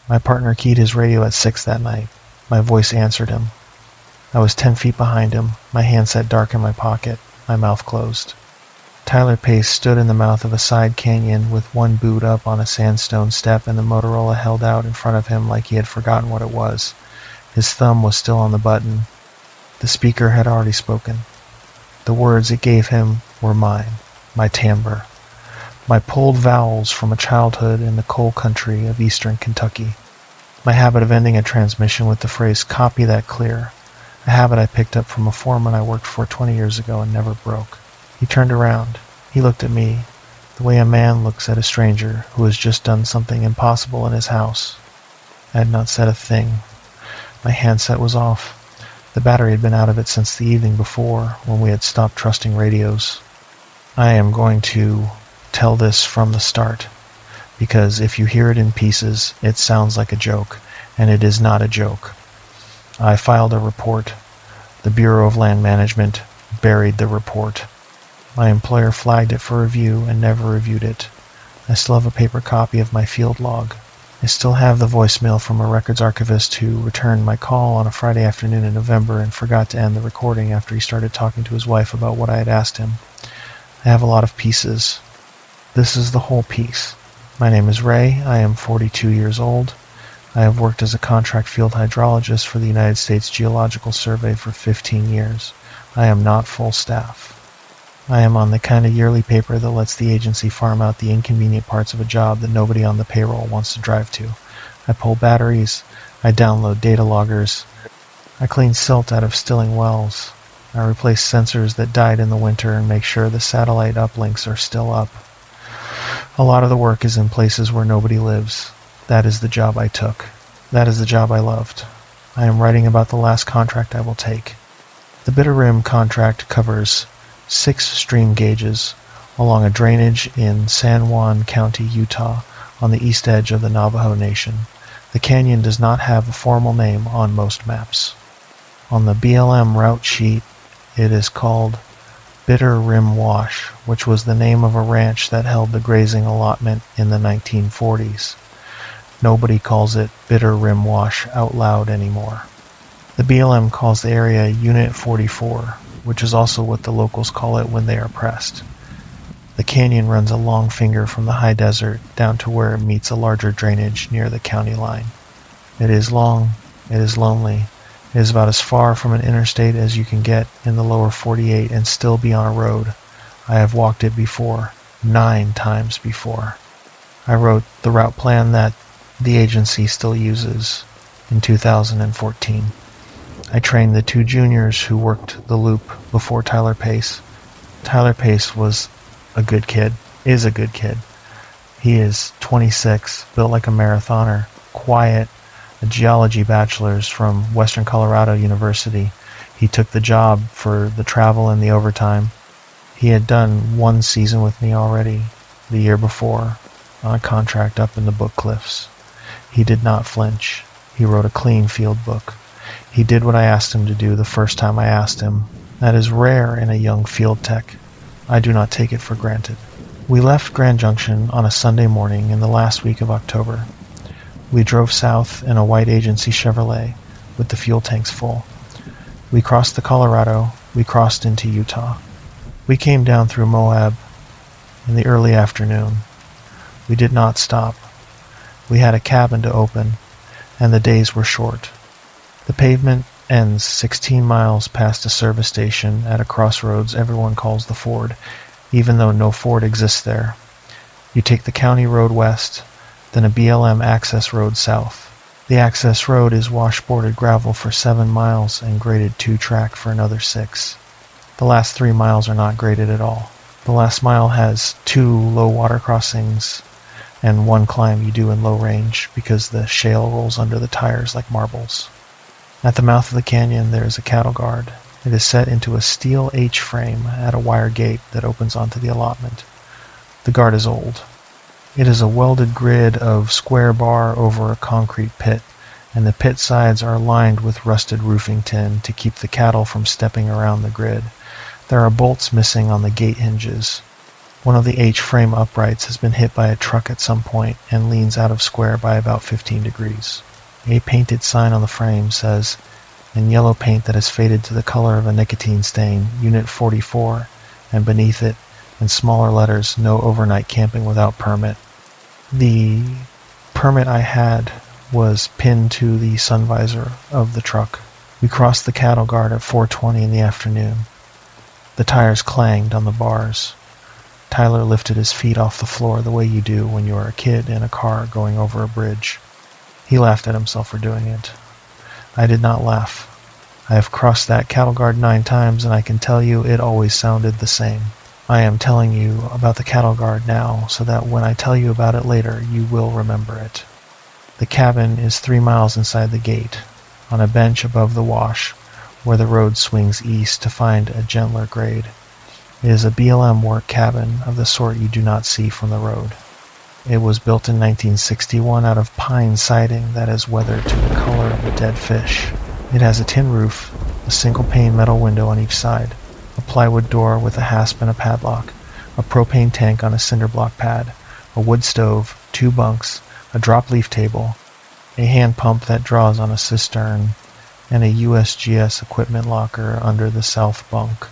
My partner keyed his radio at 6 that night. My voice answered him. I was 10 feet behind him, my hand set dark in my pocket, my mouth closed. Tyler Pace stood in the mouth of a side canyon with one boot up on a sandstone step and the Motorola held out in front of him like he had forgotten what it was. His thumb was still on the button. The speaker had already spoken. The words it gave him were mine, my timbre, my pulled vowels from a childhood in the coal country of eastern Kentucky. My habit of ending a transmission with the phrase, "Copy that clear," a habit I picked up from a foreman I worked for 20 years ago and never broke. He turned around. He looked at me, the way a man looks at a stranger who has just done something impossible in his house. I had not said a thing. My handset was off. The battery had been out of it since the evening before, when we had stopped trusting radios. I am going to tell this from the start, because if you hear it in pieces, it sounds like a joke, and it is not a joke. I filed a report. The Bureau of Land Management buried the report. My employer flagged it for review and never reviewed it. I still have a paper copy of my field log. I still have the voicemail from a records archivist who returned my call on a Friday afternoon in November and forgot to end the recording after he started talking to his wife about what I had asked him. I have a lot of pieces. This is the whole piece. My name is Ray. I am 42 years old. I have worked as a contract field hydrologist for the United States Geological Survey for 15 years. I am not full staff. I am on the kind of yearly paper that lets the agency farm out the inconvenient parts of a job that nobody on the payroll wants to drive to. I pull batteries. I download data loggers. I clean silt out of stilling wells. I replace sensors that died in the winter and make sure the satellite uplinks are still up. A lot of the work is in places where nobody lives. That is the job I took. That is the job I loved. I am writing about the last contract I will take. The Bitter Rim contract covers 6 stream gauges along a drainage in San Juan County, Utah, on the east edge of the Navajo Nation. The canyon does not have a formal name on most maps. On the BLM route sheet, it is called Bitter Rim Wash, which was the name of a ranch that held the grazing allotment in the 1940s. Nobody calls it Bitter Rim Wash out loud anymore. The BLM calls the area Unit 44, which is also what the locals call it when they are pressed. The canyon runs a long finger from the high desert down to where it meets a larger drainage near the county line. It is long, it is lonely, it is about as far from an interstate as you can get in the lower 48 and still be on a road. I have walked it before, 9 times before. I wrote the route plan that the agency still uses in 2014. I trained the 2 juniors who worked the loop before Tyler Pace. Tyler Pace was a good kid, is a good kid. He is 26, built like a marathoner, quiet, a geology bachelor's from Western Colorado University. He took the job for the travel and the overtime. He had done 1 season with me already, the year before, on a contract up in the Book Cliffs. He did not flinch. He wrote a clean field book. He did what I asked him to do the first time I asked him. That is rare in a young field tech. I do not take it for granted. We left Grand Junction on a Sunday morning in the last week of October. We drove south in a white agency Chevrolet with the fuel tanks full. We crossed the Colorado. We crossed into Utah. We came down through Moab in the early afternoon. We did not stop. We had a cabin to open, and the days were short. The pavement ends 16 miles past a service station at a crossroads everyone calls the Ford, even though no Ford exists there. You take the county road west, then a BLM access road south. The access road is washboarded gravel for 7 miles and graded 2-track for another 6. The last 3 miles are not graded at all. The last mile has 2 low water crossings and 1 climb you do in low range because the shale rolls under the tires like marbles. At the mouth of the canyon there is a cattle guard. It is set into a steel H-frame at a wire gate that opens onto the allotment. The guard is old. It is a welded grid of square bar over a concrete pit, and the pit sides are lined with rusted roofing tin to keep the cattle from stepping around the grid. There are bolts missing on the gate hinges. One of the H-frame uprights has been hit by a truck at some point and leans out of square by about 15 degrees. A painted sign on the frame says, in yellow paint that has faded to the color of a nicotine stain, Unit 44, and beneath it, in smaller letters, no overnight camping without permit. The permit I had was pinned to the sun visor of the truck. We crossed the cattle guard at 4:20 in the afternoon. The tires clanged on the bars. Tyler lifted his feet off the floor the way you do when you are a kid in a car going over a bridge. He laughed at himself for doing it. I did not laugh. I have crossed that cattle guard 9 times, and I can tell you it always sounded the same. I am telling you about the cattle guard now, so that when I tell you about it later, you will remember it. The cabin is 3 miles inside the gate, on a bench above the wash, where the road swings east to find a gentler grade. It is a BLM work cabin of the sort you do not see from the road. It was built in 1961 out of pine siding that is weathered to the color of a dead fish. It has a tin roof, a single-pane metal window on each side, a plywood door with a hasp and a padlock, a propane tank on a cinder block pad, a wood stove, 2 bunks, a drop-leaf table, a hand pump that draws on a cistern, and a USGS equipment locker under the south bunk.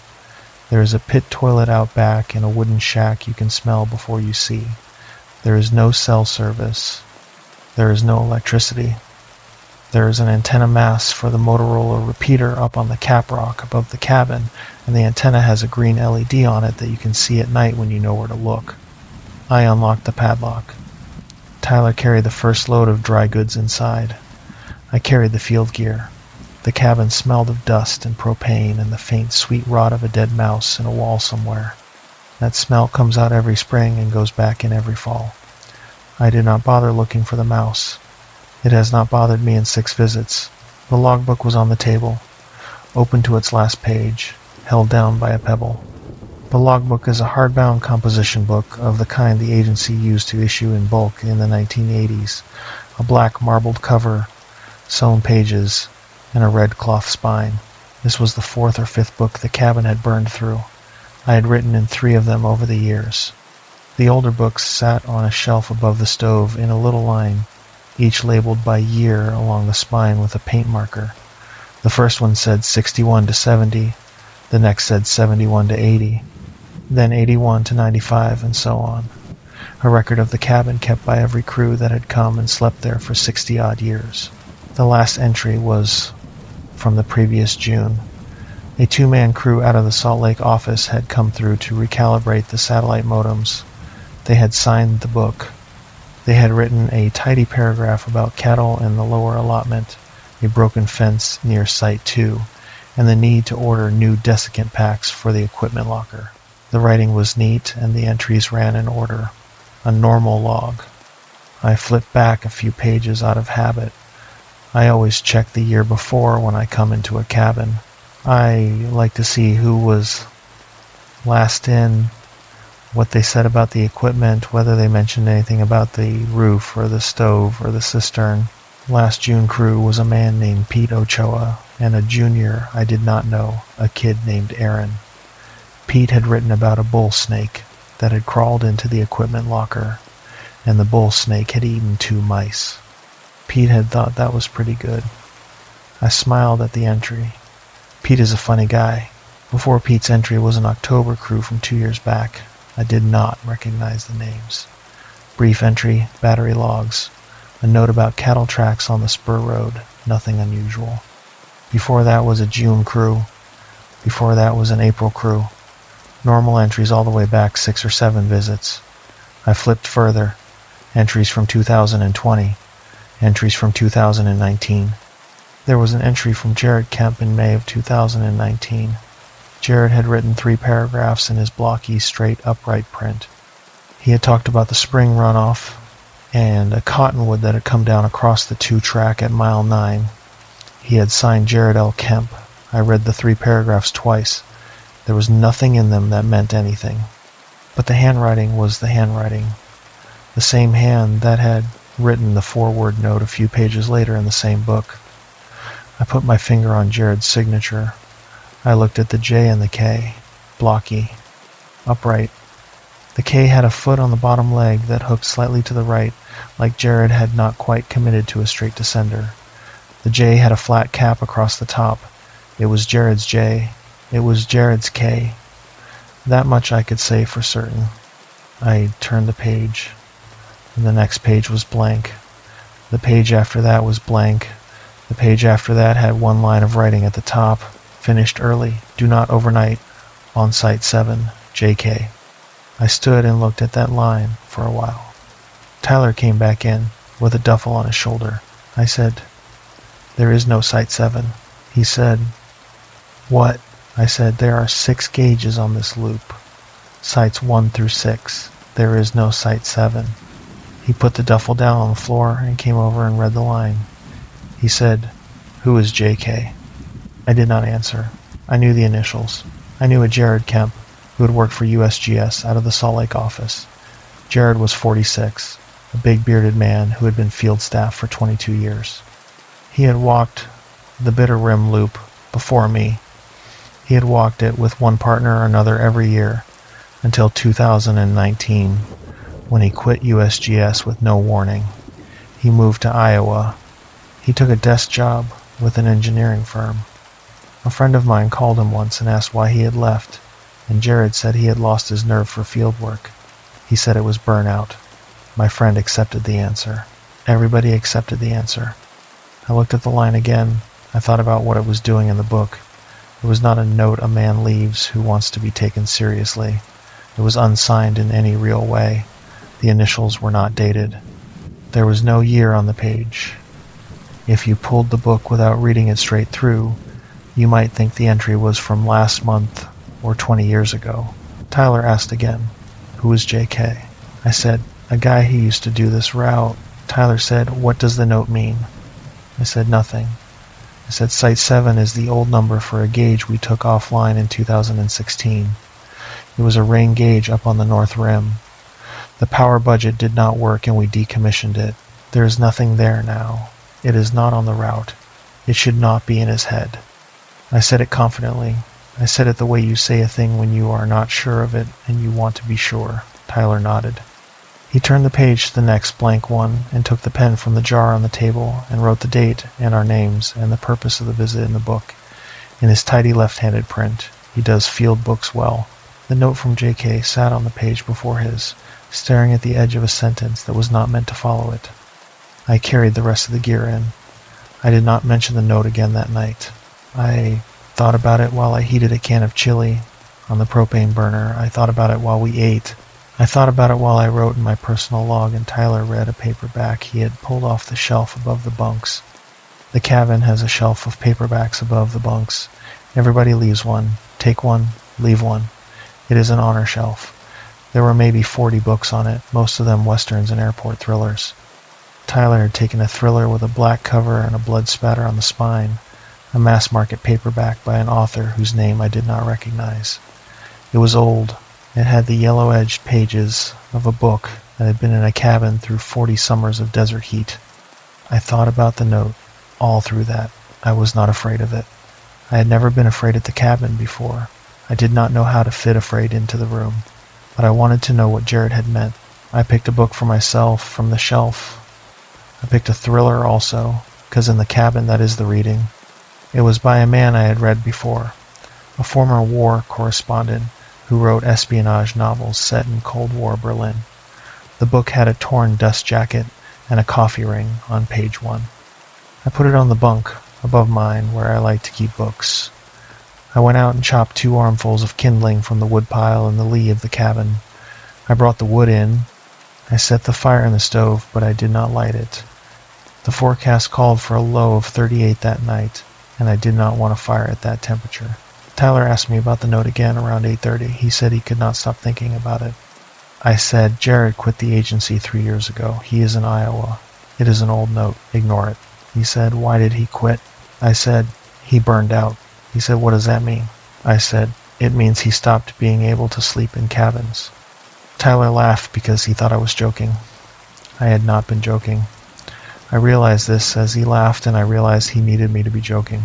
There is a pit toilet out back and a wooden shack you can smell before you see. There is no cell service. There is no electricity. There is an antenna mast for the Motorola repeater up on the caprock above the cabin, and the antenna has a green LED on it that you can see at night when you know where to look. I unlocked the padlock. Tyler carried the first load of dry goods inside. I carried the field gear. The cabin smelled of dust and propane and the faint sweet rot of a dead mouse in a wall somewhere. That smell comes out every spring and goes back in every fall. I did not bother looking for the mouse. It has not bothered me in 6 visits. The logbook was on the table, open to its last page, held down by a pebble. The logbook is a hardbound composition book of the kind the agency used to issue in bulk in the 1980s. A black marbled cover, sewn pages, and a red cloth spine. This was the 4th or 5th book the cabin had burned through. I had written in 3 of them over the years. The older books sat on a shelf above the stove in a little line, each labeled by year along the spine with a paint marker. The first one said 61 to 70, the next said 71 to 80, then 81 to 95, and so on. A record of the cabin kept by every crew that had come and slept there for 60-odd years. The last entry was from the previous June. A 2-man crew out of the Salt Lake office had come through to recalibrate the satellite modems. They had signed the book. They had written a tidy paragraph about cattle in the lower allotment, a broken fence near Site 2, and the need to order new desiccant packs for the equipment locker. The writing was neat, and the entries ran in order. A normal log. I flipped back a few pages out of habit. I always check the year before when I come into a cabin. I like to see who was last in, what they said about the equipment, whether they mentioned anything about the roof or the stove or the cistern. Last June crew was a man named Pete Ochoa and a junior I did not know, a kid named Aaron. Pete had written about a bull snake that had crawled into the equipment locker, and the bull snake had eaten 2 mice. Pete had thought that was pretty good. I smiled at the entry. Pete is a funny guy. Before Pete's entry was an October crew from 2 years back. I did not recognize the names. Brief entry, battery logs. A note about cattle tracks on the spur road. Nothing unusual. Before that was a June crew. Before that was an April crew. Normal entries all the way back 6 or 7 visits. I flipped further. Entries from 2020. Entries from 2019. There was an entry from Jared Kemp in May of 2019. Jared had written 3 paragraphs in his blocky, straight, upright print. He had talked about the spring runoff and a cottonwood that had come down across the 2 track at mile 9. He had signed Jared L. Kemp. I read the 3 paragraphs twice. There was nothing in them that meant anything. But the handwriting was the handwriting. The same hand that had written the foreword note a few pages later in the same book. I put my finger on Jared's signature. I looked at the J and the K. Blocky. Upright. The K had a foot on the bottom leg that hooked slightly to the right, like Jared had not quite committed to a straight descender. The J had a flat cap across the top. It was Jared's J. It was Jared's K. That much I could say for certain. I turned the page, and the next page was blank. The page after that was blank. The page after that had one line of writing at the top. Finished early. Do not overnight. On site 7. JK. I stood and looked at that line for a while. Tyler came back in with a duffel on his shoulder. I said, "There is no site 7. He said, "What?" I said, "There are 6 gauges on this loop. Sites 1 through 6. There is no site 7. He put the duffel down on the floor and came over and read the line. He said, "Who is JK?" I did not answer. I knew the initials. I knew a Jared Kemp, who had worked for USGS out of the Salt Lake office. Jared was 46, a big bearded man who had been field staff for 22 years. He had walked the Bitter Rim Loop before me. He had walked it with one partner or another every year until 2019, when he quit USGS with no warning. He moved to Iowa. He took a desk job with an engineering firm. A friend of mine called him once and asked why he had left, and Jared said he had lost his nerve for field work. He said it was burnout. My friend accepted the answer. Everybody accepted the answer. I looked at the line again. I thought about what it was doing in the book. It was not a note a man leaves who wants to be taken seriously. It was unsigned in any real way. The initials were not dated. There was no year on the page. If you pulled the book without reading it straight through, you might think the entry was from last month or 20 years ago. Tyler asked again, "Who is JK?" I said, "A guy who used to do this route." Tyler said, "What does the note mean?" I said, "Nothing." I said, "Site 7 is the old number for a gauge we took offline in 2016. It was a rain gauge up on the North Rim. The power budget did not work and we decommissioned it. There is nothing there now. It is not on the route. It should not be in his head." I said it confidently. I said it the way you say a thing when you are not sure of it and you want to be sure. Tyler nodded. He turned the page to the next blank one and took the pen from the jar on the table and wrote the date and our names and the purpose of the visit in the book. In his tidy left-handed print, he does field books well. The note from JK sat on the page before his, staring at the edge of a sentence that was not meant to follow it. I carried the rest of the gear in. I did not mention the note again that night. I thought about it while I heated a can of chili on the propane burner. I thought about it while we ate. I thought about it while I wrote in my personal log and Tyler read a paperback he had pulled off the shelf above the bunks. The cabin has a shelf of paperbacks above the bunks. Everybody leaves one. Take one, leave one. It is an honor shelf. There were maybe 40 books on it, most of them westerns and airport thrillers. Tyler had taken a thriller with a black cover and a blood spatter on the spine, a mass-market paperback by an author whose name I did not recognize. It was old. It had the yellow-edged pages of a book that had been in a cabin through 40 summers of desert heat. I thought about the note all through that. I was not afraid of it. I had never been afraid at the cabin before. I did not know how to fit afraid into the room, but I wanted to know what Jared had meant. I picked a book for myself from the shelf. I picked a thriller also, because in the cabin that is the reading. It was by a man I had read before, a former war correspondent who wrote espionage novels set in Cold War Berlin. The book had a torn dust jacket and a coffee ring on page 1. I put it on the bunk above mine where I like to keep books. I went out and chopped 2 armfuls of kindling from the woodpile in the lee of the cabin. I brought the wood in. I set the fire in the stove, but I did not light it. The forecast called for a low of 38 that night, and I did not want a fire at that temperature. Tyler asked me about the note again around 8:30. He said he could not stop thinking about it. I said, "Jared quit the agency 3 years ago. He is in Iowa. It is an old note. Ignore it." He said, "Why did he quit?" I said, "He burned out." He said, "What does that mean?" I said, "It means he stopped being able to sleep in cabins." Tyler laughed because he thought I was joking. I had not been joking. I realized this as he laughed, and I realized he needed me to be joking.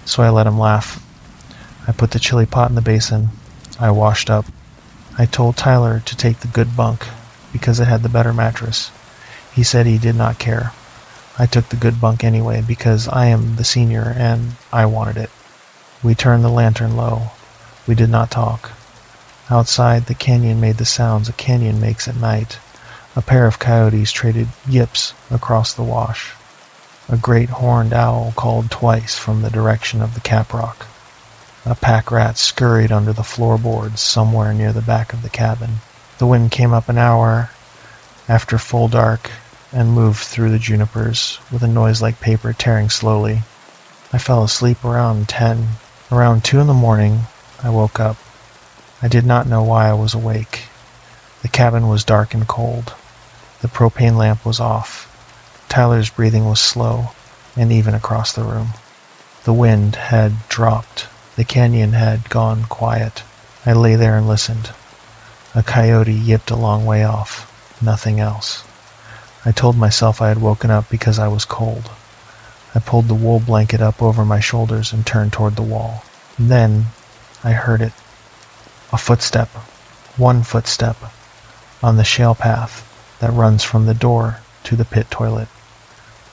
So I let him laugh. I put the chili pot in the basin. I washed up. I told Tyler to take the good bunk because it had the better mattress. He said he did not care. I took the good bunk anyway because I am the senior and I wanted it. We turned the lantern low. We did not talk. Outside, the canyon made the sounds a canyon makes at night. A pair of coyotes traded yips across the wash. A great horned owl called twice from the direction of the cap rock. A pack rat scurried under the floorboards somewhere near the back of the cabin. The wind came up an hour after full dark and moved through the junipers with a noise like paper tearing slowly. I fell asleep around 10. Around 2 in the morning, I woke up. I did not know why I was awake. The cabin was dark and cold. The propane lamp was off. Tyler's breathing was slow and even across the room. The wind had dropped. The canyon had gone quiet. I lay there and listened. A coyote yipped a long way off. Nothing else. I told myself I had woken up because I was cold. I pulled the wool blanket up over my shoulders and turned toward the wall. And then I heard it. A footstep. One footstep. On the shale path that runs from the door to the pit toilet.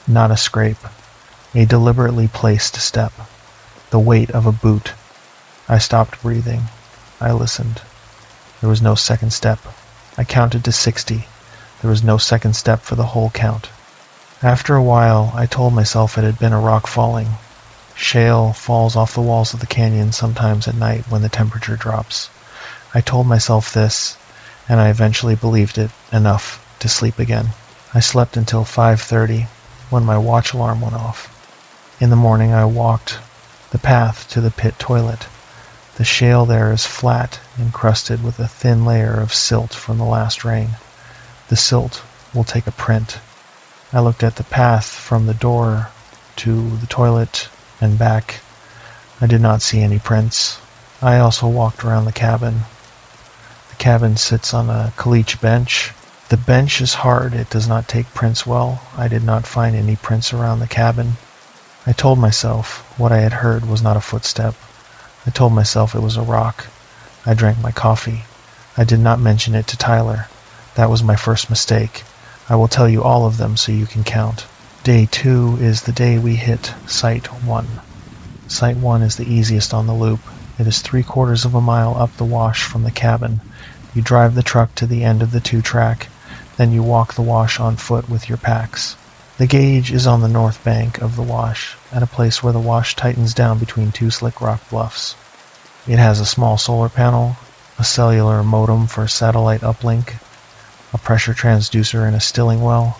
Not a scrape. A deliberately placed step. The weight of a boot. I stopped breathing. I listened. There was no second step. I counted to 60. There was no second step for the whole count. After a while, I told myself it had been a rock falling. Shale falls off the walls of the canyon sometimes at night when the temperature drops. I told myself this, and I eventually believed it enough to sleep again. I slept until 5:30 when my watch alarm went off. In the morning, I walked the path to the pit toilet. The shale there is flat, encrusted with a thin layer of silt from the last rain. The silt will take a print. I looked at the path from the door to the toilet and back. I did not see any prints. I also walked around the cabin. The cabin sits on a caliche bench. The bench is hard. It does not take prints well. I did not find any prints around the cabin. I told myself what I had heard was not a footstep. I told myself it was a rock. I drank my coffee. I did not mention it to Tyler. That was my first mistake. I will tell you all of them so you can count. Day 2 is the day we hit Site 1. Site 1 is the easiest on the loop. It is 3/4 of a mile up the wash from the cabin. You drive the truck to the end of the 2-track, then you walk the wash on foot with your packs. The gauge is on the north bank of the wash, at a place where the wash tightens down between 2 slick rock bluffs. It has a small solar panel, a cellular modem for satellite uplink, a pressure transducer and a stilling well,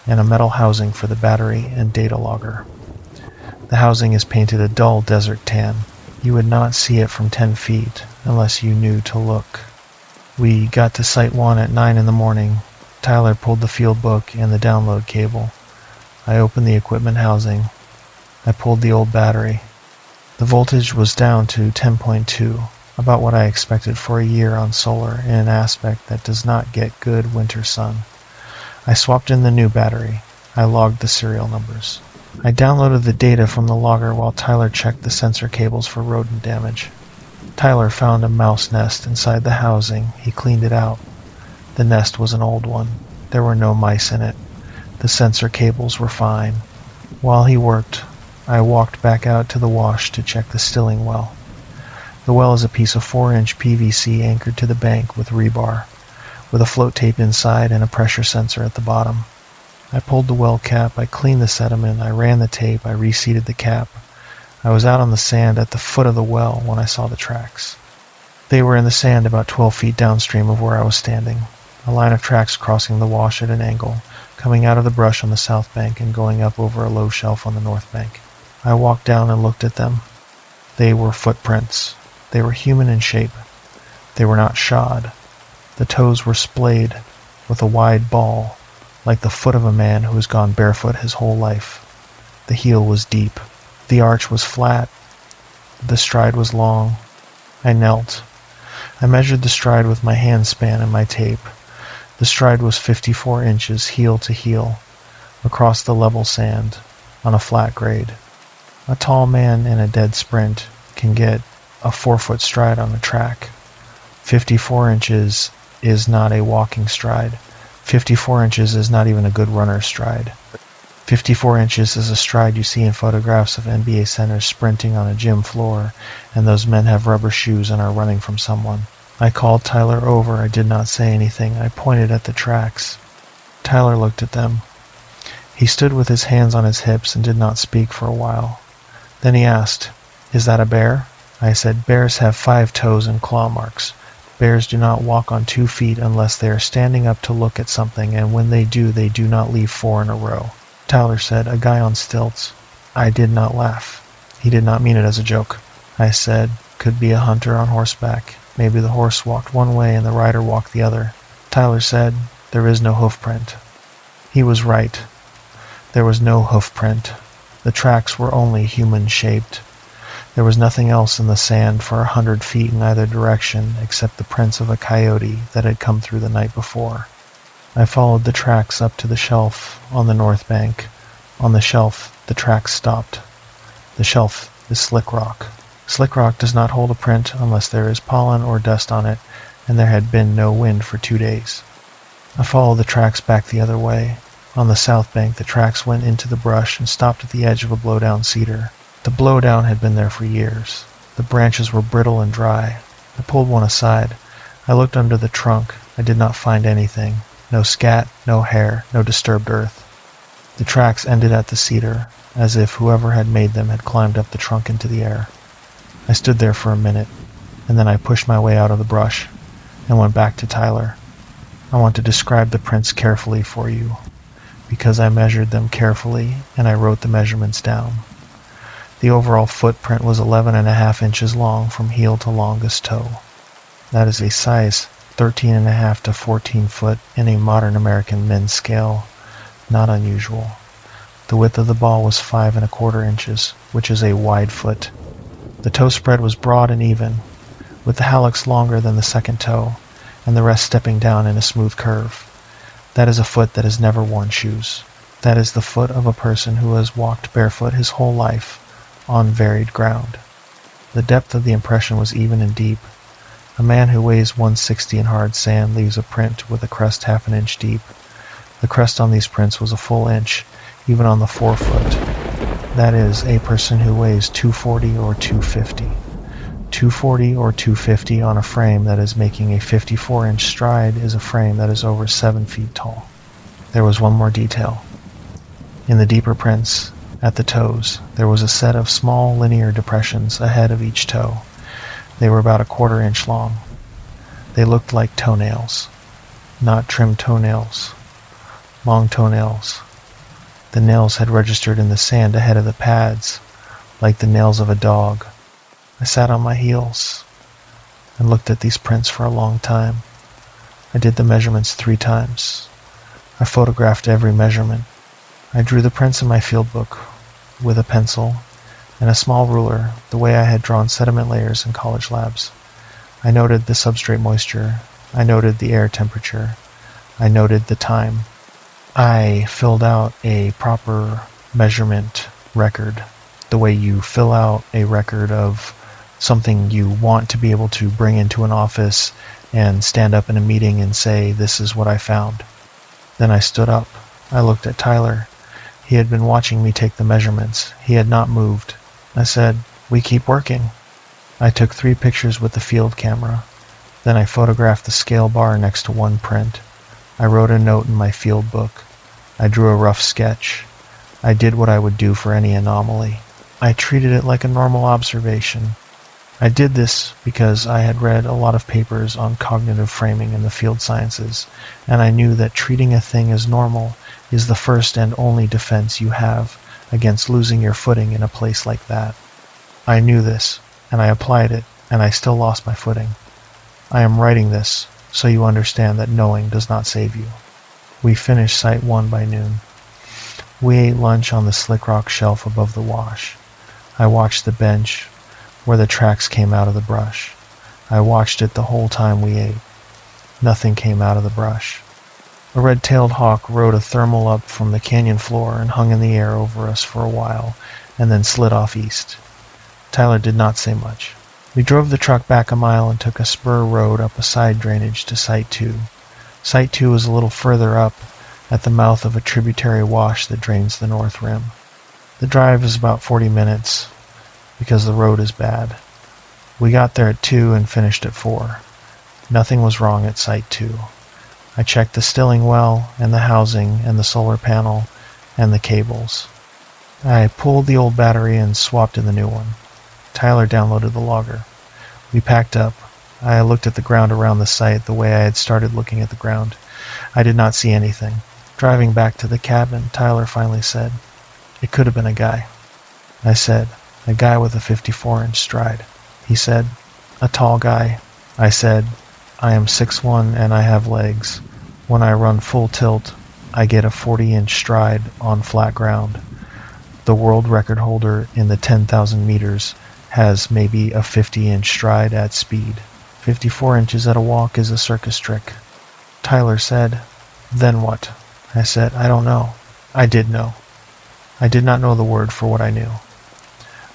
and a metal housing for the battery and data logger. The housing is painted a dull desert tan. You would not see it from 10 feet unless you knew to look. We got to Site 1 at 9 in the morning. Tyler pulled the field book and the download cable. I opened the equipment housing. I pulled the old battery. The voltage was down to 10.2, about what I expected for a year on solar in an aspect that does not get good winter sun. I swapped in the new battery. I logged the serial numbers. I downloaded the data from the logger while Tyler checked the sensor cables for rodent damage. Tyler found a mouse nest inside the housing. He cleaned it out. The nest was an old one. There were no mice in it. The sensor cables were fine. While he worked, I walked back out to the wash to check the stilling well. The well is a piece of 4-inch PVC anchored to the bank with rebar, with a float tape inside and a pressure sensor at the bottom. I pulled the well cap, I cleaned the sediment, I ran the tape, I reseated the cap. I was out on the sand at the foot of the well when I saw the tracks. They were in the sand about 12 feet downstream of where I was standing, a line of tracks crossing the wash at an angle, coming out of the brush on the south bank and going up over a low shelf on the north bank. I walked down and looked at them. They were footprints. They were human in shape. They were not shod. The toes were splayed with a wide ball, like the foot of a man who has gone barefoot his whole life. The heel was deep. The arch was flat. The stride was long. I knelt. I measured the stride with my hand span and my tape. The stride was 54 inches heel to heel, across the level sand, on a flat grade. A tall man in a dead sprint can get a 4-foot stride on a track. 54 inches is not a walking stride. 54 inches is not even a good runner's stride. 54 inches is a stride you see in photographs of NBA centers sprinting on a gym floor, and those men have rubber shoes and are running from someone. I called Tyler over. I did not say anything. I pointed at the tracks. Tyler looked at them. He stood with his hands on his hips and did not speak for a while. Then he asked, "Is that a bear?" I said, "Bears have 5 toes and claw marks. Bears do not walk on 2 feet unless they are standing up to look at something, and when they do not leave 4 in a row." Tyler said, "A guy on stilts." I did not laugh. He did not mean it as a joke. I said, "Could be a hunter on horseback. Maybe the horse walked one way and the rider walked the other." Tyler said, "There is no hoof print." He was right. There was no hoof print. The tracks were only human-shaped. There was nothing else in the sand for 100 feet in either direction except the prints of a coyote that had come through the night before. I followed the tracks up to the shelf on the north bank. On the shelf, the tracks stopped. The shelf is slick rock. Slick rock does not hold a print unless there is pollen or dust on it, and there had been no wind for 2 days. I followed the tracks back the other way. On the south bank, the tracks went into the brush and stopped at the edge of a blowdown cedar. The blowdown had been there for years. The branches were brittle and dry. I pulled one aside. I looked under the trunk. I did not find anything. No scat, no hair, no disturbed earth. The tracks ended at the cedar, as if whoever had made them had climbed up the trunk into the air. I stood there for a minute, and then I pushed my way out of the brush and went back to Tyler. "I want to describe the prints carefully for you, because I measured them carefully and I wrote the measurements down. The overall footprint was 11.5 inches long from heel to longest toe. That is a size 13.5 to 14 foot in a modern American men's scale. Not unusual. The width of the ball was 5.25 inches, which is a wide foot. The toe spread was broad and even, with the hallux longer than the second toe, and the rest stepping down in a smooth curve. That is a foot that has never worn shoes. That is the foot of a person who has walked barefoot his whole life on varied ground. The depth of the impression was even and deep. A man who weighs 160 in hard sand leaves a print with a crest half an inch deep. The crest on these prints was a full inch, even on the forefoot. That is, a person who weighs 240 or 250. 240 or 250 on a frame that is making a 54-inch stride is a frame that is over 7 feet tall. There was one more detail. In the deeper prints, at the toes, there was a set of small linear depressions ahead of each toe. They were about 1/4 inch long. They looked like toenails. Not trimmed toenails. Long toenails. The nails had registered in the sand ahead of the pads, like the nails of a dog. I sat on my heels and looked at these prints for a long time. I did the measurements 3 times. I photographed every measurement. I drew the prints in my field book with a pencil and a small ruler, the way I had drawn sediment layers in college labs. I noted the substrate moisture. I noted the air temperature. I noted the time. I filled out a proper measurement record, the way you fill out a record of something you want to be able to bring into an office and stand up in a meeting and say, "This is what I found." Then I stood up. I looked at Tyler. He had been watching me take the measurements. He had not moved. I said, "We keep working." I took 3 pictures with the field camera. Then I photographed the scale bar next to one print. I wrote a note in my field book. I drew a rough sketch. I did what I would do for any anomaly. I treated it like a normal observation. I did this because I had read a lot of papers on cognitive framing in the field sciences, and I knew that treating a thing as normal is the first and only defense you have against losing your footing in a place like that. I knew this, and I applied it, and I still lost my footing. I am writing this so you understand that knowing does not save you. We finished Site 1 by noon. We ate lunch on the slick rock shelf above the wash. I watched the bench where the tracks came out of the brush. I watched it the whole time we ate. Nothing came out of the brush. A red-tailed hawk rode a thermal up from the canyon floor and hung in the air over us for a while, and then slid off east. Tyler did not say much. We drove the truck back a mile and took a spur road up a side drainage to Site 2. Site 2 is a little further up at the mouth of a tributary wash that drains the north rim. The drive is about 40 minutes because the road is bad. We got there at 2 and finished at 4. Nothing was wrong at Site 2. I checked the stilling well and the housing and the solar panel and the cables. I pulled the old battery and swapped in the new one. Tyler downloaded the logger. We packed up. I looked at the ground around the site the way I had started looking at the ground. I did not see anything. Driving back to the cabin, Tyler finally said, "It could have been a guy." I said, "A guy with a 54-inch stride." He said, "A tall guy." I said, "I am 6'1" and I have legs. When I run full tilt, I get a 40-inch stride on flat ground. The world record holder in the 10,000 meters has maybe a 50-inch stride at speed. 54 inches at a walk is a circus trick." Tyler said, "Then what?" I said, "I don't know." I did know. I did not know the word for what I knew.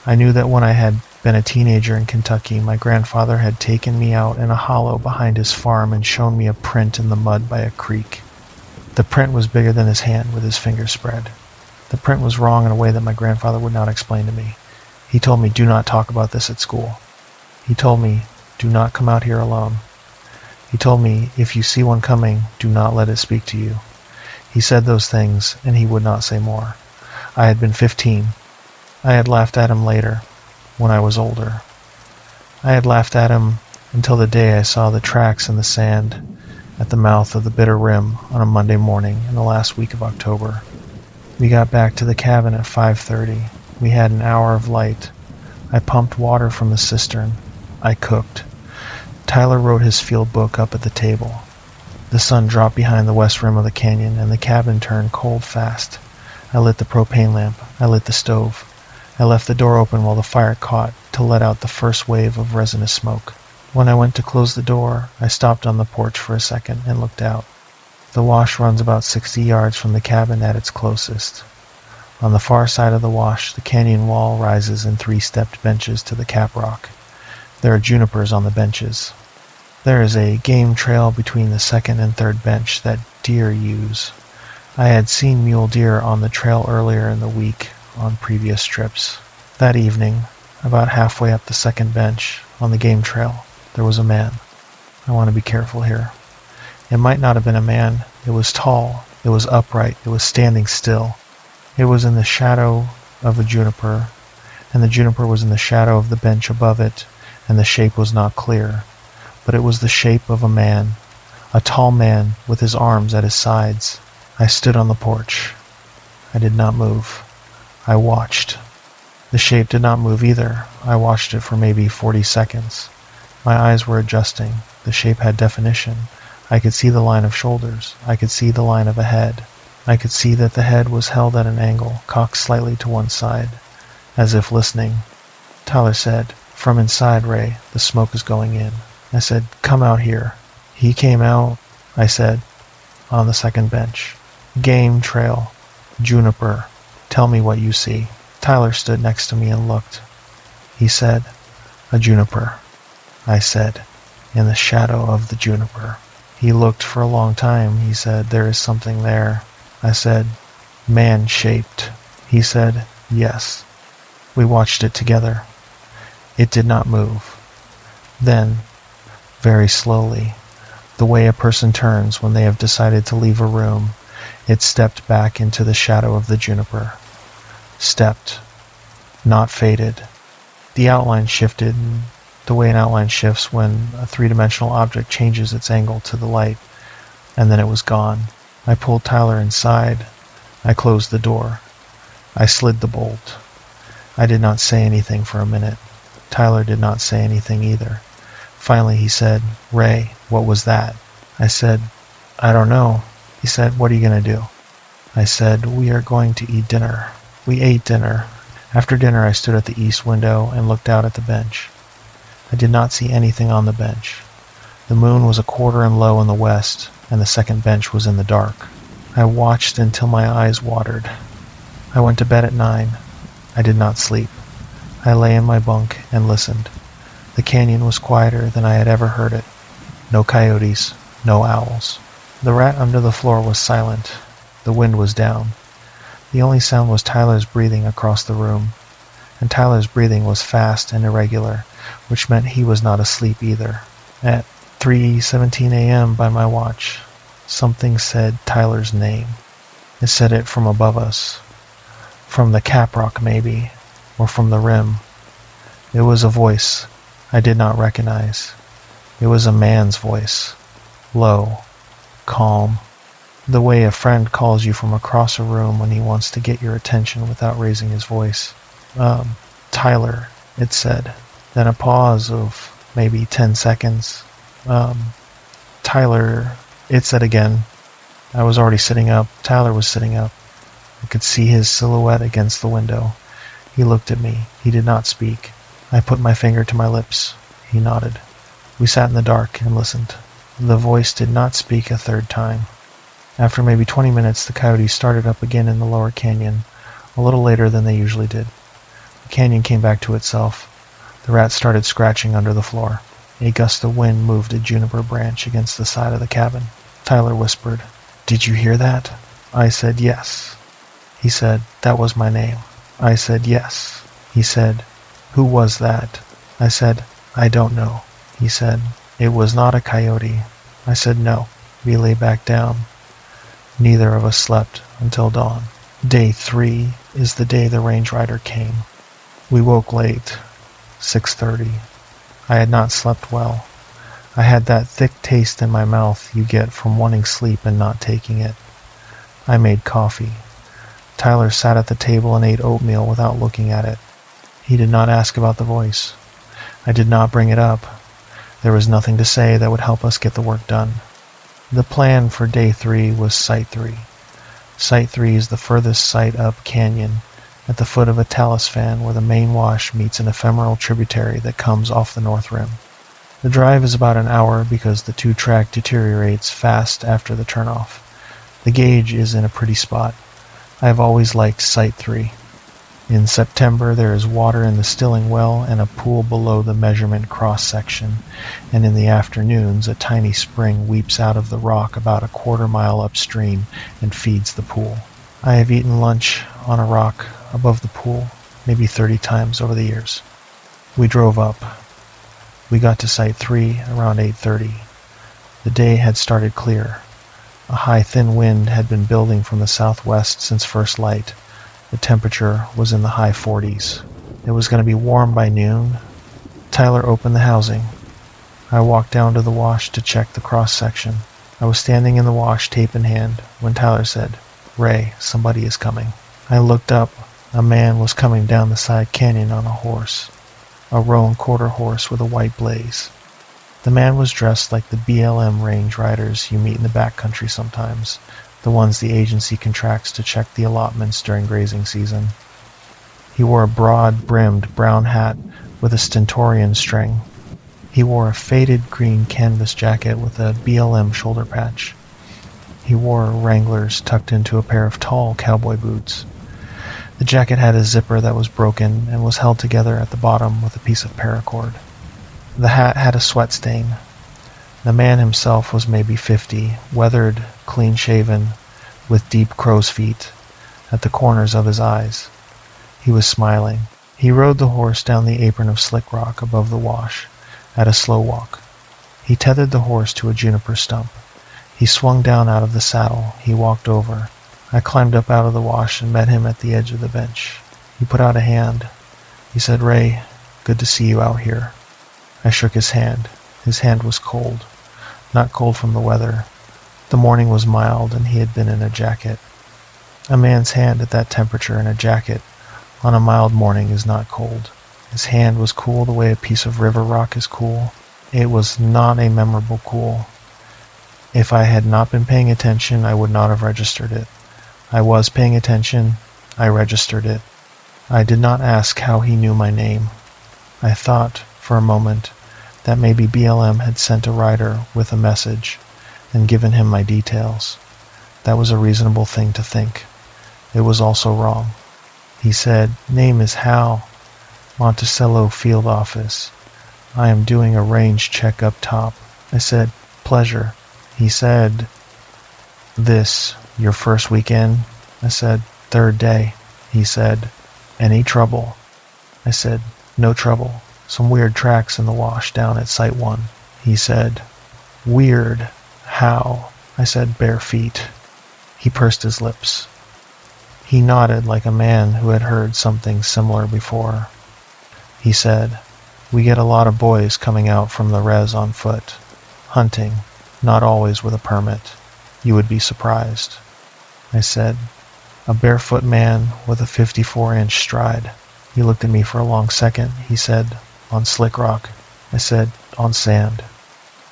I knew that when I had been a teenager in Kentucky, my grandfather had taken me out in a hollow behind his farm and shown me a print in the mud by a creek. The print was bigger than his hand with his fingers spread. The print was wrong in a way that my grandfather would not explain to me. He told me, "Do not talk about this at school." He told me, "Do not come out here alone." He told me, "If you see one coming, do not let it speak to you." He said those things, and he would not say more. I had been 15. I had laughed at him later, when I was older. I had laughed at him until the day I saw the tracks in the sand at the mouth of the Bitter Rim on a Monday morning in the last week of October. We got back to the cabin at 5:30. We had an hour of light. I pumped water from the cistern. I cooked. Tyler wrote his field book up at the table. The sun dropped behind the west rim of the canyon, and the cabin turned cold fast. I lit the propane lamp. I lit the stove. I left the door open while the fire caught to let out the first wave of resinous smoke. When I went to close the door, I stopped on the porch for a second and looked out. The wash runs about 60 yards from the cabin at its closest. On the far side of the wash, the canyon wall rises in 3-stepped benches to the cap rock. There are junipers on the benches. There is a game trail between the second and third bench that deer use. I had seen mule deer on the trail earlier in the week on previous trips. That evening, about halfway up the second bench on the game trail, there was a man. I want to be careful here. It might not have been a man. It was tall. It was upright. It was standing still. It was in the shadow of a juniper, and the juniper was in the shadow of the bench above it, and the shape was not clear. But it was the shape of a man, a tall man with his arms at his sides. I stood on the porch. I did not move. I watched. The shape did not move either. I watched it for maybe 40 seconds. My eyes were adjusting. The shape had definition. I could see the line of shoulders. I could see the line of a head. I could see that the head was held at an angle, cocked slightly to one side, as if listening. Tyler said, "From inside, Ray, the smoke is going in." I said, "Come out here." He came out, I said, on the second bench. "Game trail. Juniper. Tell me what you see." Tyler stood next to me and looked. He said, "A juniper." I said, "In the shadow of the juniper." He looked for a long time. He said, "There is something there." I said, "Man-shaped." He said, "Yes." We watched it together. It did not move. Then, very slowly, the way a person turns when they have decided to leave a room, it stepped back into the shadow of the juniper. Stepped. Not faded. The outline shifted the way an outline shifts when a three-dimensional object changes its angle to the light, and then it was gone. I pulled Tyler inside. I closed the door. I slid the bolt. I did not say anything for a minute. Tyler did not say anything either. Finally he said, "Ray, what was that?" I said, "I don't know." He said, "What are you going to do?" I said, "We are going to eat dinner." We ate dinner. After dinner I stood at the east window and looked out at the bench. I did not see anything on the bench. The moon was a quarter and low in the west, and the second bench was in the dark. I watched until my eyes watered. I went to bed at 9. I did not sleep. I lay in my bunk and listened. The canyon was quieter than I had ever heard it. No coyotes, no owls. The rat under the floor was silent. The wind was down. The only sound was Tyler's breathing across the room. And Tyler's breathing was fast and irregular, which meant he was not asleep either. At 3:17 a.m. by my watch, something said Tyler's name. It said it from above us. From the caprock, maybe, or from the rim. It was a voice I did not recognize. It was a man's voice. Low, calm, the way a friend calls you from across a room when he wants to get your attention without raising his voice. Tyler, it said. Then a pause of maybe 10 seconds. Tyler, it said again. I was already sitting up. Tyler was sitting up. I could see his silhouette against the window. He looked at me. He did not speak. I put my finger to my lips. He nodded. We sat in the dark and listened. The voice did not speak a third time. After maybe 20 minutes, the coyotes started up again in the lower canyon, a little later than they usually did. The canyon came back to itself. The rats started scratching under the floor. A gust of wind moved a juniper branch against the side of the cabin. Tyler whispered, "Did you hear that?" I said, "Yes." He said, "That was my name." I said, "Yes." He said, "Who was that?" I said, "I don't know." He said, "It was not a coyote." I said, "No." We lay back down. Neither of us slept until dawn. Day 3 is the day the range rider came. We woke late, 6:30. I had not slept well. I had that thick taste in my mouth you get from wanting sleep and not taking it. I made coffee. Tyler sat at the table and ate oatmeal without looking at it. He did not ask about the voice. I did not bring it up. There was nothing to say that would help us get the work done. The plan for day 3 was Site 3. Site 3 is the furthest site up canyon, at the foot of a talus fan where the main wash meets an ephemeral tributary that comes off the north rim. The drive is about an hour because the 2-track deteriorates fast after the turnoff. The gauge is in a pretty spot. I have always liked Site 3. In September, there is water in the stilling well and a pool below the measurement cross-section, and in the afternoons, a tiny spring weeps out of the rock about a quarter-mile upstream and feeds the pool. I have eaten lunch on a rock above the pool maybe 30 times over the years. We drove up. We got to Site 3 around 8:30. The day had started clear. A high, thin wind had been building from the southwest since first light. The temperature was in the high 40s. It was going to be warm by noon. Tyler opened the housing. I walked down to the wash to check the cross-section. I was standing in the wash, tape in hand, when Tyler said, "Ray, somebody is coming." I looked up. A man was coming down the side canyon on a horse, a roan quarter horse with a white blaze. The man was dressed like the BLM range riders you meet in the backcountry sometimes, the ones the agency contracts to check the allotments during grazing season. He wore a broad-brimmed brown hat with a stentorian string. He wore a faded green canvas jacket with a BLM shoulder patch. He wore Wranglers tucked into a pair of tall cowboy boots. The jacket had a zipper that was broken and was held together at the bottom with a piece of paracord. The hat had a sweat stain. The man himself was maybe 50, weathered, clean-shaven, with deep crow's feet at the corners of his eyes. He was smiling. He rode the horse down the apron of slick rock above the wash, at a slow walk. He tethered the horse to a juniper stump. He swung down out of the saddle. He walked over. I climbed up out of the wash and met him at the edge of the bench. He put out a hand. He said, "Ray, good to see you out here." I shook his hand. His hand was cold. Not cold from the weather. The morning was mild and he had been in a jacket. A man's hand at that temperature in a jacket on a mild morning is not cold. His hand was cool the way a piece of river rock is cool. It was not a memorable cool. If I had not been paying attention, I would not have registered it. I was paying attention. I registered it. I did not ask how he knew my name. I thought, for a moment, that maybe BLM had sent a rider with a message and given him my details. That was a reasonable thing to think. It was also wrong. He said, "Name is Hal, Monticello Field Office." I am doing a range check up top. I said, pleasure. He said, this, your first weekend? I said, third day. He said, any trouble? I said, no trouble. Some weird tracks in the wash down at Site 1. He said, weird. How? I said, bare feet. He pursed his lips. He nodded like a man who had heard something similar before. He said, we get a lot of boys coming out from the res on foot, hunting, not always with a permit. You would be surprised. I said, a barefoot man with a 54-inch stride. He looked at me for a long second. He said, on slick rock. I said, on sand.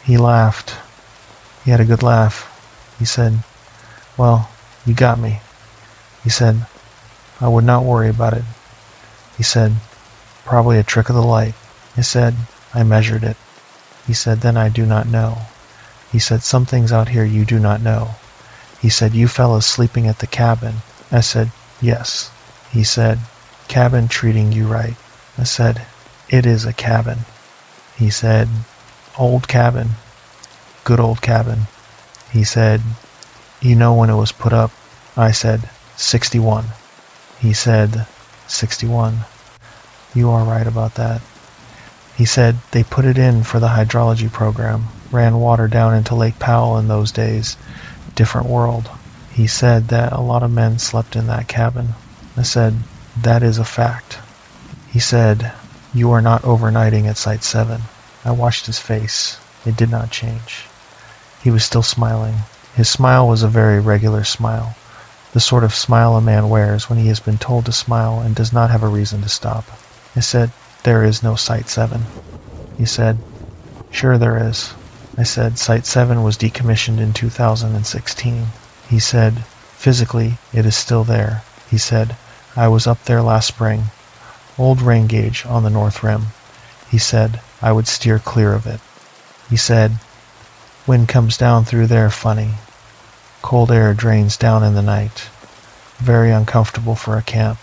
He laughed. He had a good laugh. He said, well, you got me. He said, I would not worry about it. He said, probably a trick of the light. I said, I measured it. He said, then I do not know. He said, some things out here you do not know. He said, you fellas sleeping at the cabin. I said, yes. He said, cabin treating you right. I said, it is a cabin. He said, old cabin. Good old cabin. He said, you know when it was put up? I said, 61. He said, 61. You are right about that. He said, they put it in for the hydrology program. Ran water down into Lake Powell in those days. Different world. He said that a lot of men slept in that cabin. I said, that is a fact. He said, you are not overnighting at Site 7. I watched his face. It did not change. He was still smiling. His smile was a very regular smile. The sort of smile a man wears when he has been told to smile and does not have a reason to stop. I said, there is no Site 7. He said, sure there is. I said, Site 7 was decommissioned in 2016. He said, physically, it is still there. He said, I was up there last spring. Old rain gauge on the north rim. He said, I would steer clear of it. He said, wind comes down through there funny. Cold air drains down in the night. Very uncomfortable for a camp.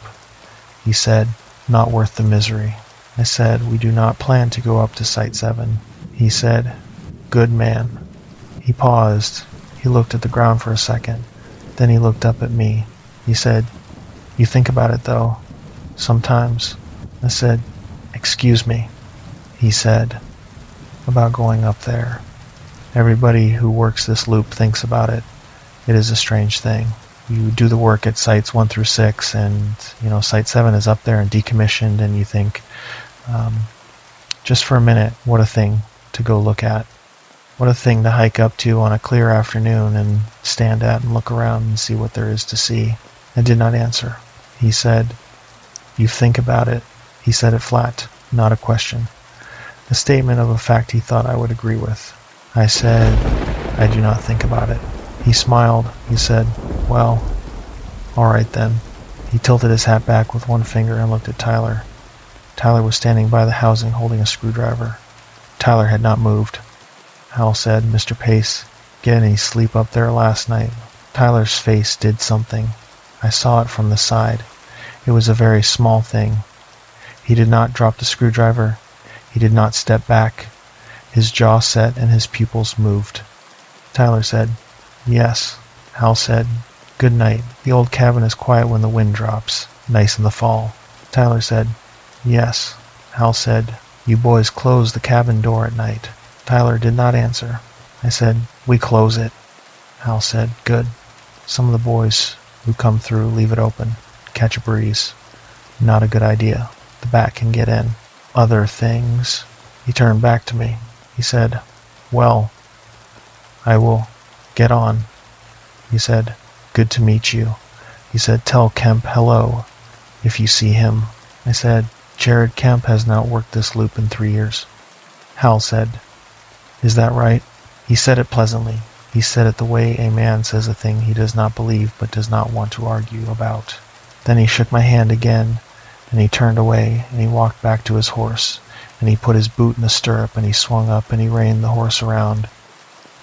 He said, not worth the misery. I said, we do not plan to go up to Site 7. He said, good man. He paused. He looked at the ground for a second. Then he looked up at me. He said, you think about it though, sometimes. I said, excuse me. He said, about going up there. Everybody who works this loop thinks about it. It is a strange thing. You do the work at Sites 1 through 6, and Site 7 is up there and decommissioned, and you think, just for a minute, what a thing to go look at. What a thing to hike up to on a clear afternoon and stand at and look around and see what there is to see. I did not answer. He said, you think about it. He said it flat, not a question. A statement of a fact he thought I would agree with. I said, I do not think about it. He smiled. He said, well, all right then. He tilted his hat back with one finger and looked at Tyler. Tyler was standing by the housing holding a screwdriver. Tyler had not moved. Hal said, Mr. Pace, get any sleep up there last night? Tyler's face did something. I saw it from the side. It was a very small thing. He did not drop the screwdriver. He did not step back. His jaw set and his pupils moved. Tyler said, yes. Hal said, good night. The old cabin is quiet when the wind drops. Nice in the fall. Tyler said, yes. Hal said, you boys close the cabin door at night. Tyler did not answer. I said, we close it. Hal said, good. Some of the boys who come through leave it open. Catch a breeze. Not a good idea. The bat can get in. Other things. He turned back to me. He said, well, I will get on. He said, good to meet you. He said, tell Kemp hello if you see him. I said, Jared Kemp has not worked this loop in 3 years. Hal said, is that right? He said it pleasantly. He said it the way a man says a thing he does not believe but does not want to argue about. Then he shook my hand again, and he turned away, and he walked back to his horse, and he put his boot in the stirrup, and he swung up, and he reined the horse around,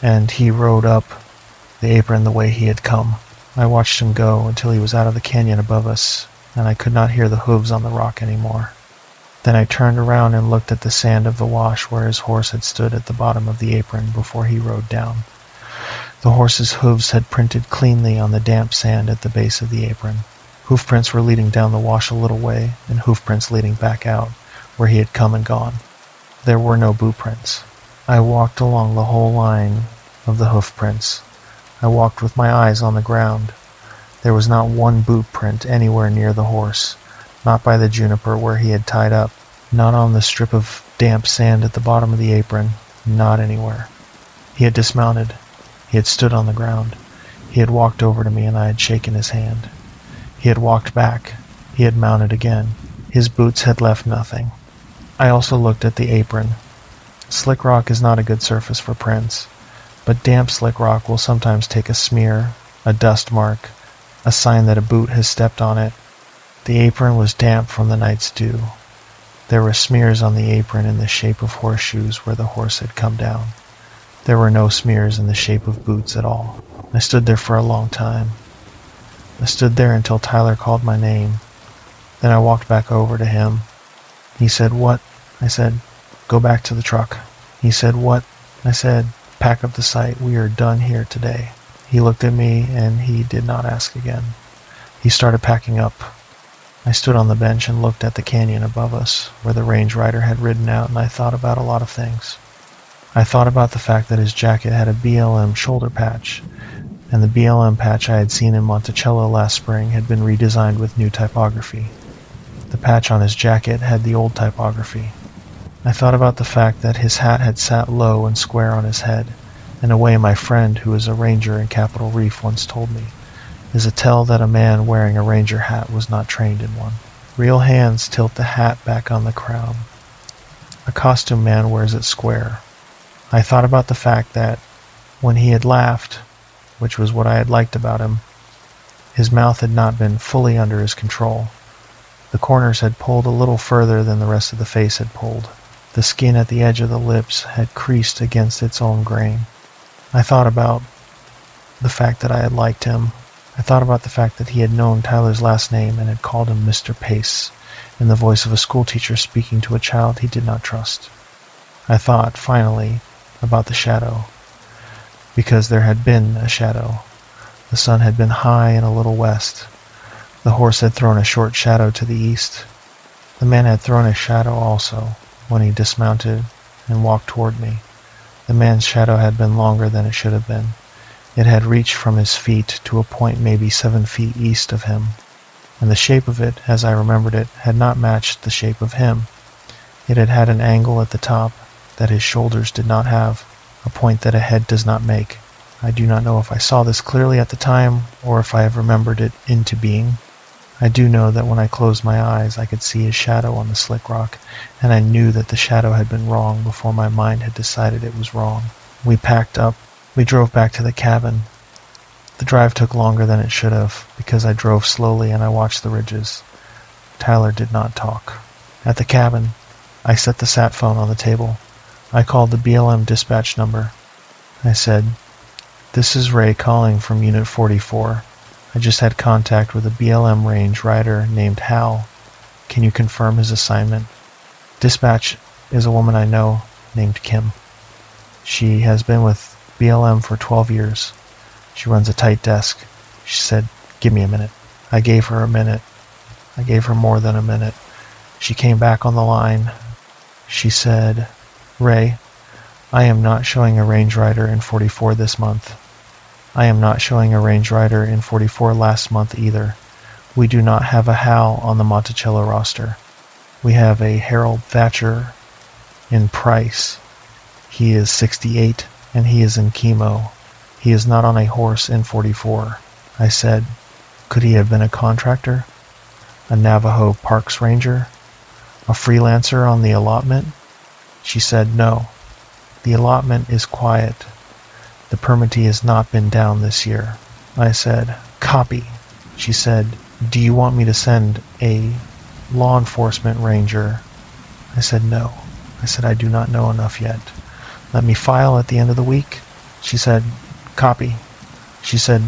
and he rode up the apron the way he had come. I watched him go until he was out of the canyon above us, and I could not hear the hooves on the rock anymore. Then I turned around and looked at the sand of the wash where his horse had stood at the bottom of the apron before he rode down. The horse's hooves had printed cleanly on the damp sand at the base of the apron. Hoofprints were leading down the wash a little way, and hoofprints leading back out, where he had come and gone. There were no boot prints. I walked along the whole line of the hoofprints. I walked with my eyes on the ground. There was not one boot print anywhere near the horse, not by the juniper where he had tied up, not on the strip of damp sand at the bottom of the apron, not anywhere. He had dismounted. He had stood on the ground. He had walked over to me and I had shaken his hand. He had walked back. He had mounted again. His boots had left nothing. I also looked at the apron. Slick rock is not a good surface for prints, but damp slick rock will sometimes take a smear, a dust mark, a sign that a boot has stepped on it. The apron was damp from the night's dew. There were smears on the apron in the shape of horseshoes where the horse had come down. There were no smears in the shape of boots at all. I stood there for a long time. I stood there until Tyler called my name. Then I walked back over to him. He said, "What?" I said, "Go back to the truck." He said, "What?" I said, "Pack up the site. We are done here today." He looked at me and he did not ask again. He started packing up. I stood on the bench and looked at the canyon above us, where the range rider had ridden out, and I thought about a lot of things. I thought about the fact that his jacket had a BLM shoulder patch, and the BLM patch I had seen in Monticello last spring had been redesigned with new typography. The patch on his jacket had the old typography. I thought about the fact that his hat had sat low and square on his head, in a way my friend, who is a ranger in Capitol Reef, once told me, is a tell that a man wearing a ranger hat was not trained in one. Real hands tilt the hat back on the crown. A costume man wears it square. I thought about the fact that when he had laughed, which was what I had liked about him, his mouth had not been fully under his control. The corners had pulled a little further than the rest of the face had pulled. The skin at the edge of the lips had creased against its own grain. I thought about the fact that I had liked him. I thought about the fact that he had known Tyler's last name and had called him Mr. Pace, in the voice of a schoolteacher speaking to a child he did not trust. I thought, finally, about the shadow, because there had been a shadow. The sun had been high and a little west. The horse had thrown a short shadow to the east. The man had thrown a shadow also, when he dismounted and walked toward me. The man's shadow had been longer than it should have been. It had reached from his feet to a point maybe 7 feet east of him, and the shape of it, as I remembered it, had not matched the shape of him. It had had an angle at the top that his shoulders did not have, a point that a head does not make. I do not know if I saw this clearly at the time, or if I have remembered it into being. I do know that when I closed my eyes, I could see his shadow on the slick rock, and I knew that the shadow had been wrong before my mind had decided it was wrong. We packed up. We drove back to the cabin. The drive took longer than it should have, because I drove slowly and I watched the ridges. Tyler did not talk. At the cabin, I set the sat phone on the table. I called the BLM dispatch number. I said, "This is Ray calling from Unit 44. I just had contact with a BLM range rider named Hal. Can you confirm his assignment?" Dispatch is a woman I know named Kim. She has been with BLM for 12 years. She runs a tight desk. She said, "Give me a minute." I gave her a minute. I gave her more than a minute. She came back on the line. She said, "Ray, I am not showing a range rider in 44 this month. I am not showing a range rider in 44 last month either. We do not have a Hal on the Monticello roster. We have a Harold Thatcher in Price. He is 68 and he is in chemo. He is not on a horse in 44. I said, "Could he have been a contractor? A Navajo Parks Ranger? A freelancer on the allotment?" She said, "No. The allotment is quiet. The permittee has not been down this year." I said, "Copy." She said, "Do you want me to send a law enforcement ranger?" I said, "No." I said, "I do not know enough yet. Let me file at the end of the week." She said, "Copy." She said,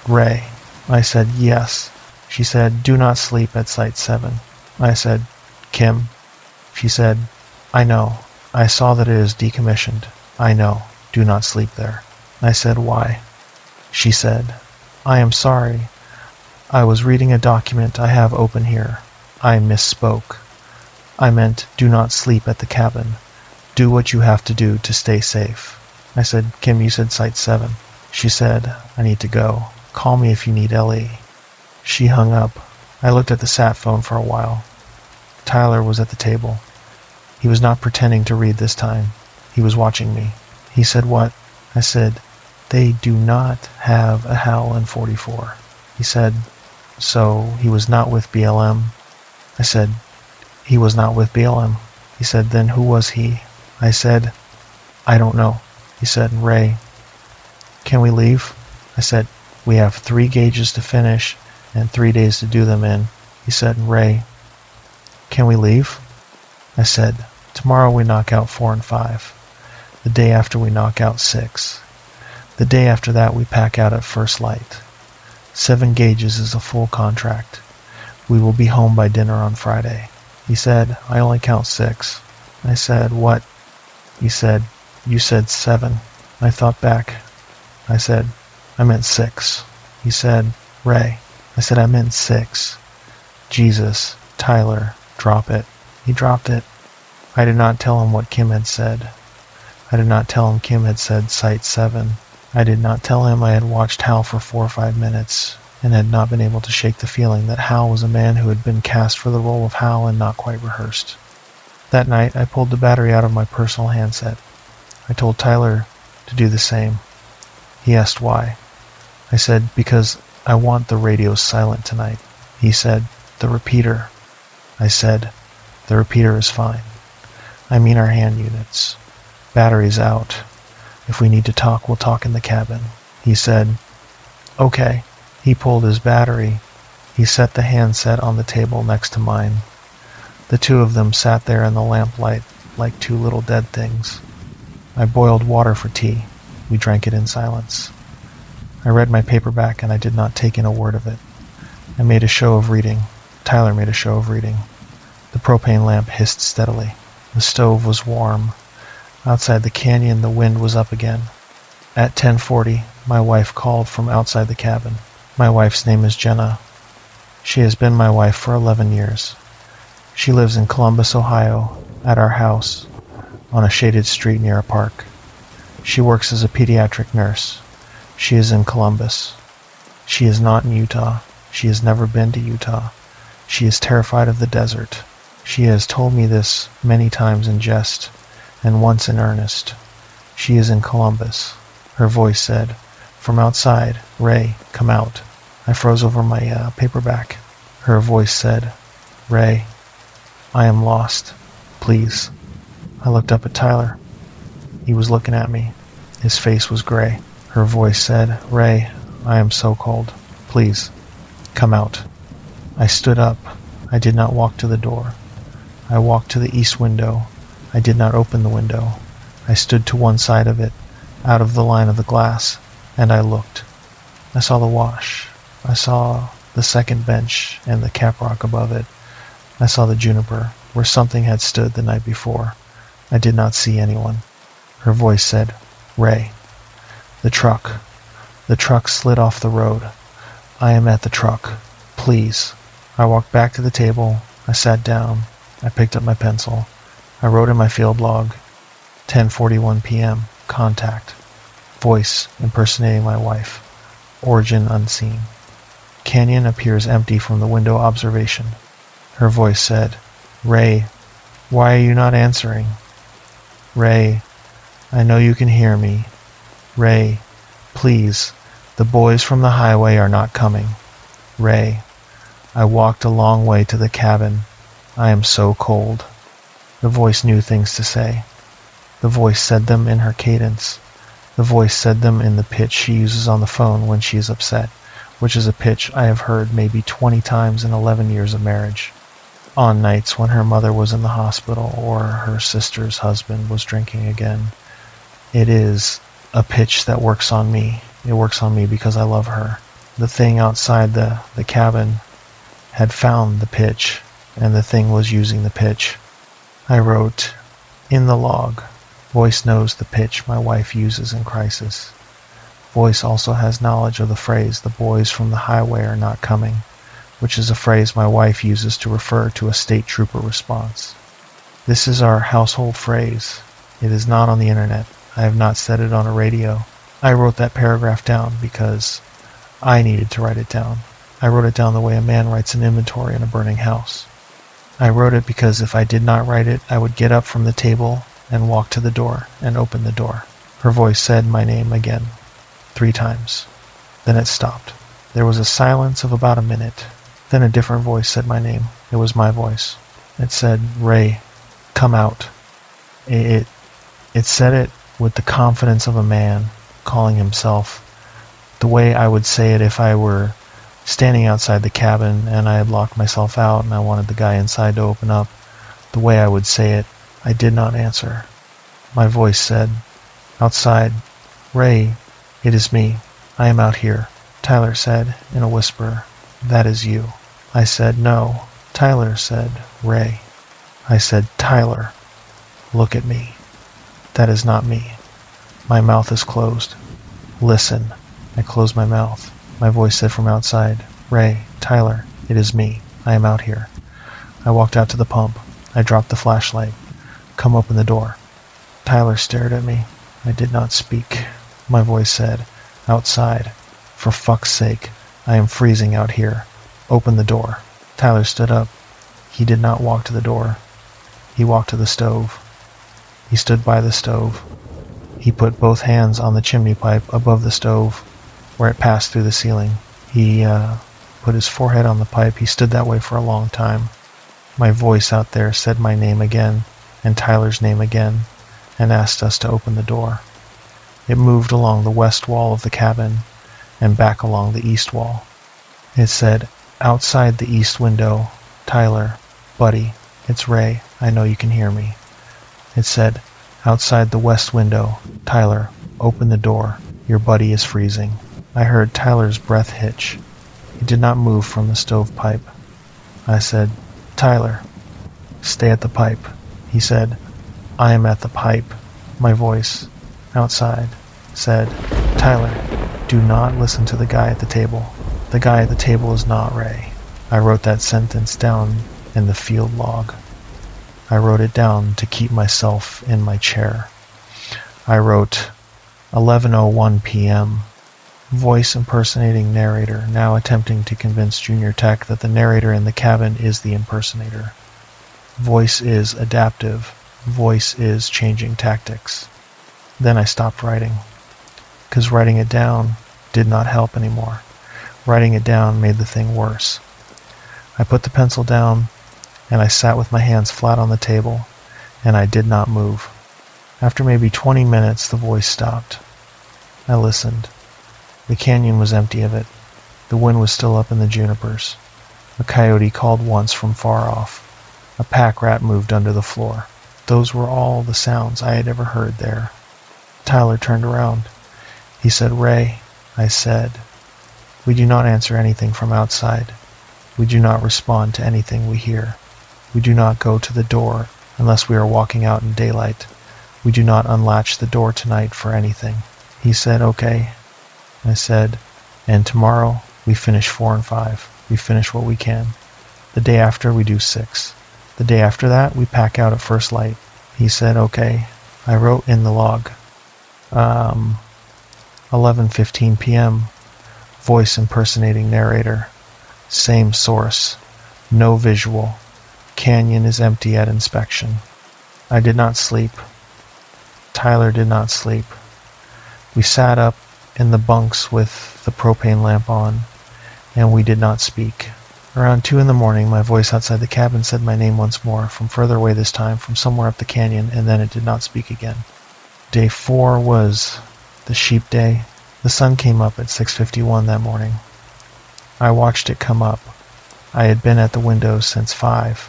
"Ray." I said, "Yes." She said, "Do not sleep at Site 7. I said, "Kim." She said, I know. I saw that it is decommissioned. I know. Do not sleep there. I said, why? She said, I am sorry. I was reading a document I have open here. I misspoke. I meant do not sleep at the cabin. Do what you have to do to stay safe. I said, Kim, you said Site 7. She said, I need to go. Call me if you need Ellie. She hung up. I looked at the sat phone for a while. Tyler was at the table. He was not pretending to read this time. He was watching me. He said, what? I said, they do not have a HAL in 44. He said, so he was not with BLM? I said, he was not with BLM. He said, then who was he? I said, I don't know. He said, Ray, can we leave? I said, we have 3 gauges to finish and 3 days to do them in. He said, Ray, can we leave? I said, tomorrow we knock out 4 and 5. The day after we knock out 6. The day after that we pack out at first light. 7 gauges is a full contract. We will be home by dinner on Friday. He said, I only count 6. I said, what? He said, you said 7. I thought back. I said, I meant 6. He said, Ray. I said, I meant 6. Jesus, Tyler, drop it. He dropped it. I did not tell him what Kim had said. I did not tell him Kim had said Site 7. I did not tell him I had watched Hal for 4 or 5 minutes and had not been able to shake the feeling that Hal was a man who had been cast for the role of Hal and not quite rehearsed. That night, I pulled the battery out of my personal handset. I told Tyler to do the same. He asked why. I said, because I want the radio silent tonight. He said, the repeater. I said, the repeater is fine. I mean our hand units. Battery's out. If we need to talk, we'll talk in the cabin. He said, okay. He pulled his battery. He set the handset on the table next to mine. The two of them sat there in the lamplight like 2 little dead things. I boiled water for tea. We drank it in silence. I read my paperback and I did not take in a word of it. I made a show of reading. Tyler made a show of reading. The propane lamp hissed steadily. The stove was warm. Outside the canyon, the wind was up again. At 10:40, my wife called from outside the cabin. My wife's name is Jenna. She has been my wife for 11 years. She lives in Columbus, Ohio, at our house, on a shaded street near a park. She works as a pediatric nurse. She is in Columbus. She is not in Utah. She has never been to Utah. She is terrified of the desert. She has told me this many times in jest, and once in earnest. She is in Columbus. Her voice said, from outside, Ray, come out. I froze over my paperback. Her voice said, Ray, I am lost. Please. I looked up at Tyler. He was looking at me. His face was gray. Her voice said, Ray, I am so cold. Please, come out. I stood up. I did not walk to the door. I walked to the east window. I did not open the window. I stood to one side of it, out of the line of the glass, and I looked. I saw the wash. I saw the second bench and the caprock above it. I saw the juniper, where something had stood the night before. I did not see anyone. Her voice said, Ray. The truck. The truck slid off the road. I am at the truck. Please. I walked back to the table. I sat down. I picked up my pencil. I wrote in my field log, 10:41 p.m., contact. Voice impersonating my wife. Origin unseen. Canyon appears empty from the window observation. Her voice said, Ray, why are you not answering? Ray, I know you can hear me. Ray, please, the boys from the highway are not coming. Ray, I walked a long way to the cabin. I am so cold. The voice knew things to say. The voice said them in her cadence. The voice said them in the pitch she uses on the phone when she is upset, which is a pitch I have heard maybe 20 times in 11 years of marriage. On nights when her mother was in the hospital or her sister's husband was drinking again. It is a pitch that works on me. It works on me because I love her. The thing outside the cabin had found the pitch, and the thing was using the pitch. I wrote, in the log, voice knows the pitch my wife uses in crisis. Voice also has knowledge of the phrase, the boys from the highway are not coming, which is a phrase my wife uses to refer to a state trooper response. This is our household phrase. It is not on the internet. I have not said it on a radio. I wrote that paragraph down because I needed to write it down. I wrote it down the way a man writes an inventory in a burning house. I wrote it because if I did not write it, I would get up from the table and walk to the door and open the door. Her voice said my name again, 3 times. Then it stopped. There was a silence of about a minute. Then a different voice said my name. It was my voice. It said, Ray, come out. It said it with the confidence of a man calling himself, the way I would say it if I were standing outside the cabin and I had locked myself out and I wanted the guy inside to open up. The way I would say it, I did not answer. My voice said, outside, Ray, it is me. I am out here. Tyler said in a whisper, that is you. I said, no. Tyler said, Ray. I said, Tyler, look at me. That is not me. My mouth is closed. Listen. I closed my mouth. My voice said from outside, Ray, Tyler, it is me. I am out here. I walked out to the pump. I dropped the flashlight. Come open the door. Tyler stared at me. I did not speak. My voice said, outside. For fuck's sake, I am freezing out here. Open the door. Tyler stood up. He did not walk to the door. He walked to the stove. He stood by the stove. He put both hands on the chimney pipe above the stove, where it passed through the ceiling. He put his forehead on the pipe. He stood that way for a long time. My voice out there said my name again, and Tyler's name again, and asked us to open the door. It moved along the west wall of the cabin, and back along the east wall. It said, outside the east window, Tyler, buddy, it's Ray, I know you can hear me. It said, outside the west window, Tyler, open the door, your buddy is freezing. I heard Tyler's breath hitch. He did not move from the stovepipe. I said, Tyler, stay at the pipe. He said, I am at the pipe. My voice, outside, said, Tyler, do not listen to the guy at the table. The guy at the table is not Ray. I wrote that sentence down in the field log. I wrote it down to keep myself in my chair. I wrote 11:01 p.m. Voice impersonating narrator, now attempting to convince Junior Tech that the narrator in the cabin is the impersonator. Voice is adaptive. Voice is changing tactics. Then I stopped writing, because writing it down did not help anymore. Writing it down made the thing worse. I put the pencil down, and I sat with my hands flat on the table, and I did not move. After maybe 20 minutes, the voice stopped. I listened. The canyon was empty of it. The wind was still up in the junipers. A coyote called once from far off. A pack rat moved under the floor. Those were all the sounds I had ever heard there. Tyler turned around. He said, Ray. I said, we do not answer anything from outside. We do not respond to anything we hear. We do not go to the door unless we are walking out in daylight. We do not unlatch the door tonight for anything. He said, okay. I said, and tomorrow we finish 4 and 5. We finish what we can. The day after we do 6. The day after that we pack out at first light. He said, okay. I wrote in the log, 11:15 p.m. Voice impersonating narrator. Same source. No visual. Canyon is empty at inspection. I did not sleep. Tyler did not sleep. We sat up in the bunks with the propane lamp on, and we did not speak. Around 2 a.m, my voice outside the cabin said my name once more, from further away this time, from somewhere up the canyon, and then it did not speak again. Day 4 was the sheep day. The sun came up at 6:51 that morning. I watched it come up. I had been at the window since 5.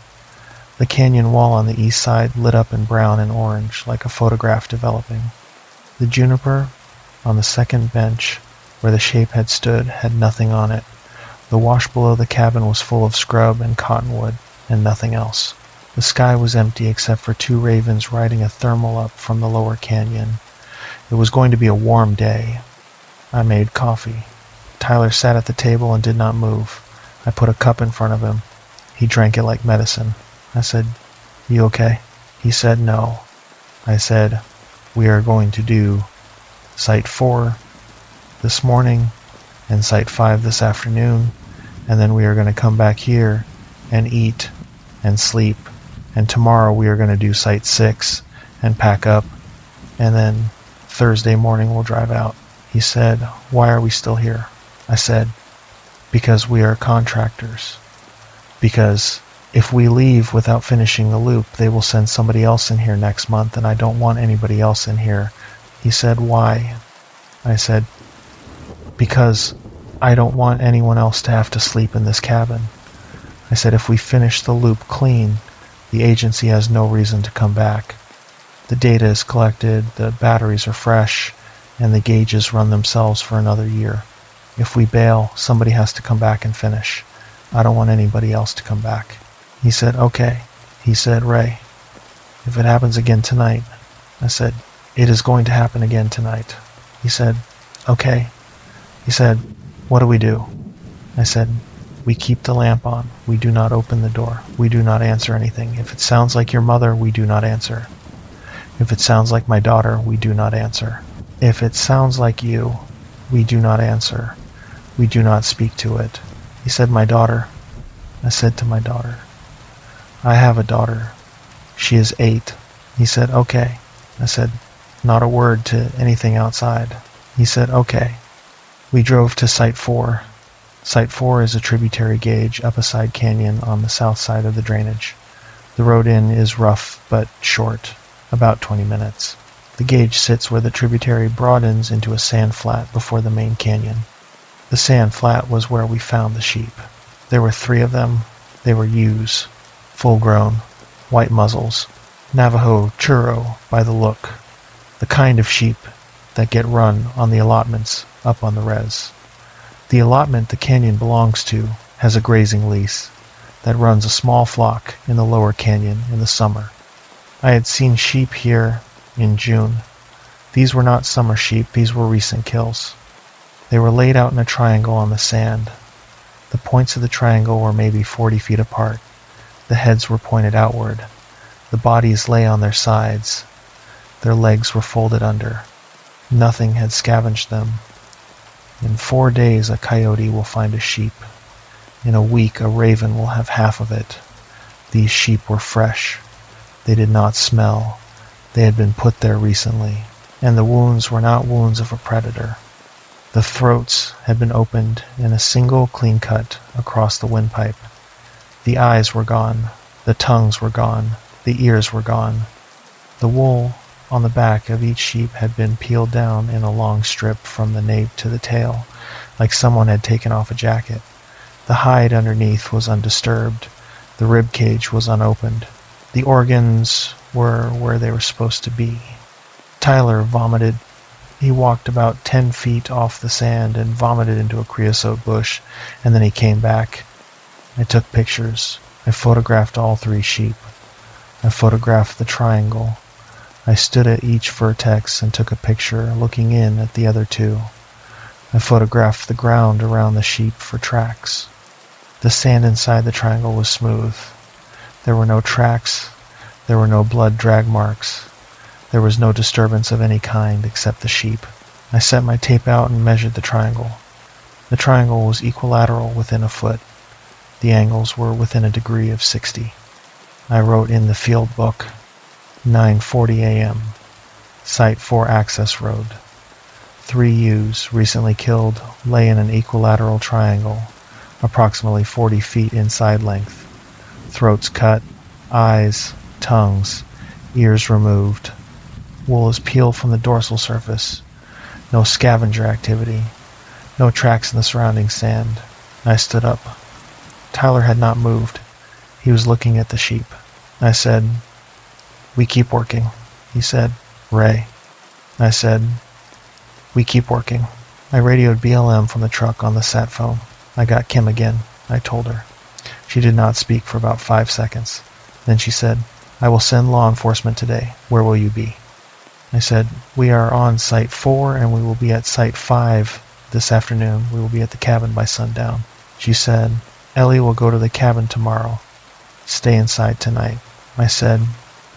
The canyon wall on the east side lit up in brown and orange, like a photograph developing. The juniper on the second bench, where the shape had stood, had nothing on it. The wash below the cabin was full of scrub and cottonwood, and nothing else. The sky was empty except for two ravens riding a thermal up from the lower canyon. It was going to be a warm day. I made coffee. Tyler sat at the table and did not move. I put a cup in front of him. He drank it like medicine. I said, "You okay?" He said no. I said, "We are going to do Site 4 this morning and Site 5 this afternoon, and then we are going to come back here and eat and sleep, and tomorrow we are going to do Site 6 and pack up, and then Thursday morning we'll drive out." He said, "Why are we still here?" I said, "Because we are contractors. Because if we leave without finishing the loop, they will send somebody else in here next month, and I don't want anybody else in here." He said, "Why?" I said, "Because I don't want anyone else to have to sleep in this cabin." I said, "If we finish the loop clean, the agency has no reason to come back. The data is collected, the batteries are fresh, and the gauges run themselves for another year. If we bail, somebody has to come back and finish. I don't want anybody else to come back." He said, "Okay." He said, "Ray, if it happens again tonight." I said, "It is going to happen again tonight." He said, "Okay." He said, "What do we do?" I said, "We keep the lamp on. We do not open the door. We do not answer anything. If it sounds like your mother, we do not answer. If it sounds like my daughter, we do not answer. If it sounds like you, we do not answer. We do not speak to it." He said, "My daughter." I said to my daughter, "I have a daughter. She is 8. He said, "Okay." I said, "Not a word to anything outside." He said, "Okay." We drove to Site 4. Site 4 is a tributary gauge up a side canyon on the south side of the drainage. The road in is rough but short, about 20 minutes. The gauge sits where the tributary broadens into a sand flat before the main canyon. The sand flat was where we found the sheep. There were 3 of them. They were ewes, full-grown, white muzzles, Navajo churro by the look, the kind of sheep that get run on the allotments up on the res. The allotment the canyon belongs to has a grazing lease that runs a small flock in the lower canyon in the summer. I had seen sheep here in June. These were not summer sheep, these were recent kills. They were laid out in a triangle on the sand. The points of the triangle were maybe 40 feet apart. The heads were pointed outward. The bodies lay on their sides. Their legs were folded under. Nothing had scavenged them. In 4 days a coyote will find a sheep. In a week a raven will have half of it. These sheep were fresh. They did not smell. They had been put there recently. And the wounds were not wounds of a predator. The throats had been opened in a single clean cut across the windpipe. The eyes were gone. The tongues were gone. The ears were gone. The wool on the back of each sheep had been peeled down in a long strip from the nape to the tail, like someone had taken off a jacket. The hide underneath was undisturbed. The rib cage was unopened. The organs were where they were supposed to be. Tyler vomited. He walked about 10 feet off the sand and vomited into a creosote bush, and then he came back. I took pictures. I photographed all 3 sheep. I photographed the triangle. I stood at each vertex and took a picture, looking in at the other 2. I photographed the ground around the sheep for tracks. The sand inside the triangle was smooth. There were no tracks. There were no blood drag marks. There was no disturbance of any kind except the sheep. I set my tape out and measured the triangle. The triangle was equilateral within a foot. The angles were within a degree of 60. I wrote in the field book, 9:40 a.m., Site 4 access road. 3 ewes recently killed lay in an equilateral triangle, approximately 40 feet in side length. Throats cut, eyes, tongues, ears removed. Wool is peeled from the dorsal surface. No scavenger activity. No tracks in the surrounding sand. I stood up. Tyler had not moved. He was looking at the sheep. I said, "We keep working." He said, "Ray." I said, "We keep working." I radioed BLM from the truck on the sat phone. "I got Kim again," I told her. She did not speak for about 5 seconds. Then she said, "I will send law enforcement today. Where will you be?" I said, "We are on Site 4 and we will be at Site 5 this afternoon. We will be at the cabin by sundown." She said, "Ellie will go to the cabin tomorrow. Stay inside tonight." I said,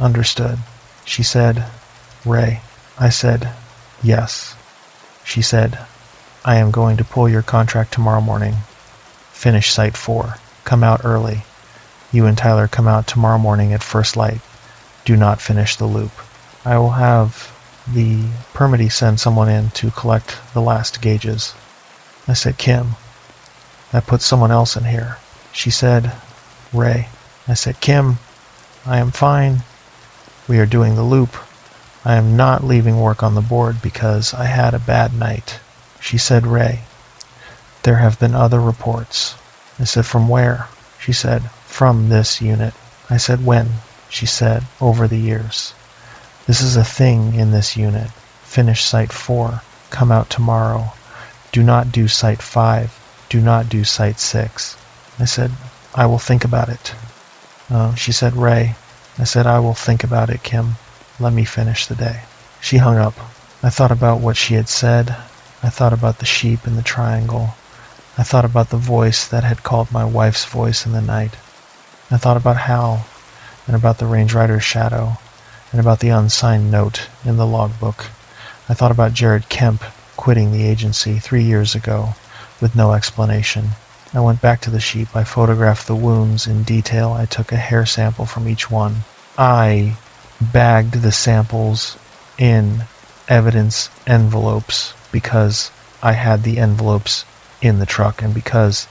"Understood." She said, "Ray." I said, "Yes." She said, "I am going to pull your contract tomorrow morning. Finish Site 4. Come out early. You and Tyler come out tomorrow morning at first light. Do not finish the loop. I will have the permittee send someone in to collect the last gauges." I said, "Kim, that puts someone else in here." She said, "Ray." I said, "Kim, I am fine. We are doing the loop. I am not leaving work on the board because I had a bad night." She said, "Ray, there have been other reports." I said, "From where?" She said, "From this unit." I said, "When?" She said, "Over the years. This is a thing in this unit. Finish Site 4. Come out tomorrow. Do not do Site 5. Do not do Site 6. I said, "I will think about it." She said, "Ray." I said, "I will think about it, Kim. Let me finish the day." She hung up. I thought about what she had said. I thought about the sheep in the triangle. I thought about the voice that had called my wife's voice in the night. I thought about Hal, and about the Range Rider's shadow, and about the unsigned note in the logbook. I thought about Jared Kemp quitting the agency 3 years ago with no explanation. I went back to the sheep. I photographed the wounds in detail. I took a hair sample from each one. I bagged the samples in evidence envelopes because I had the envelopes in the truck and because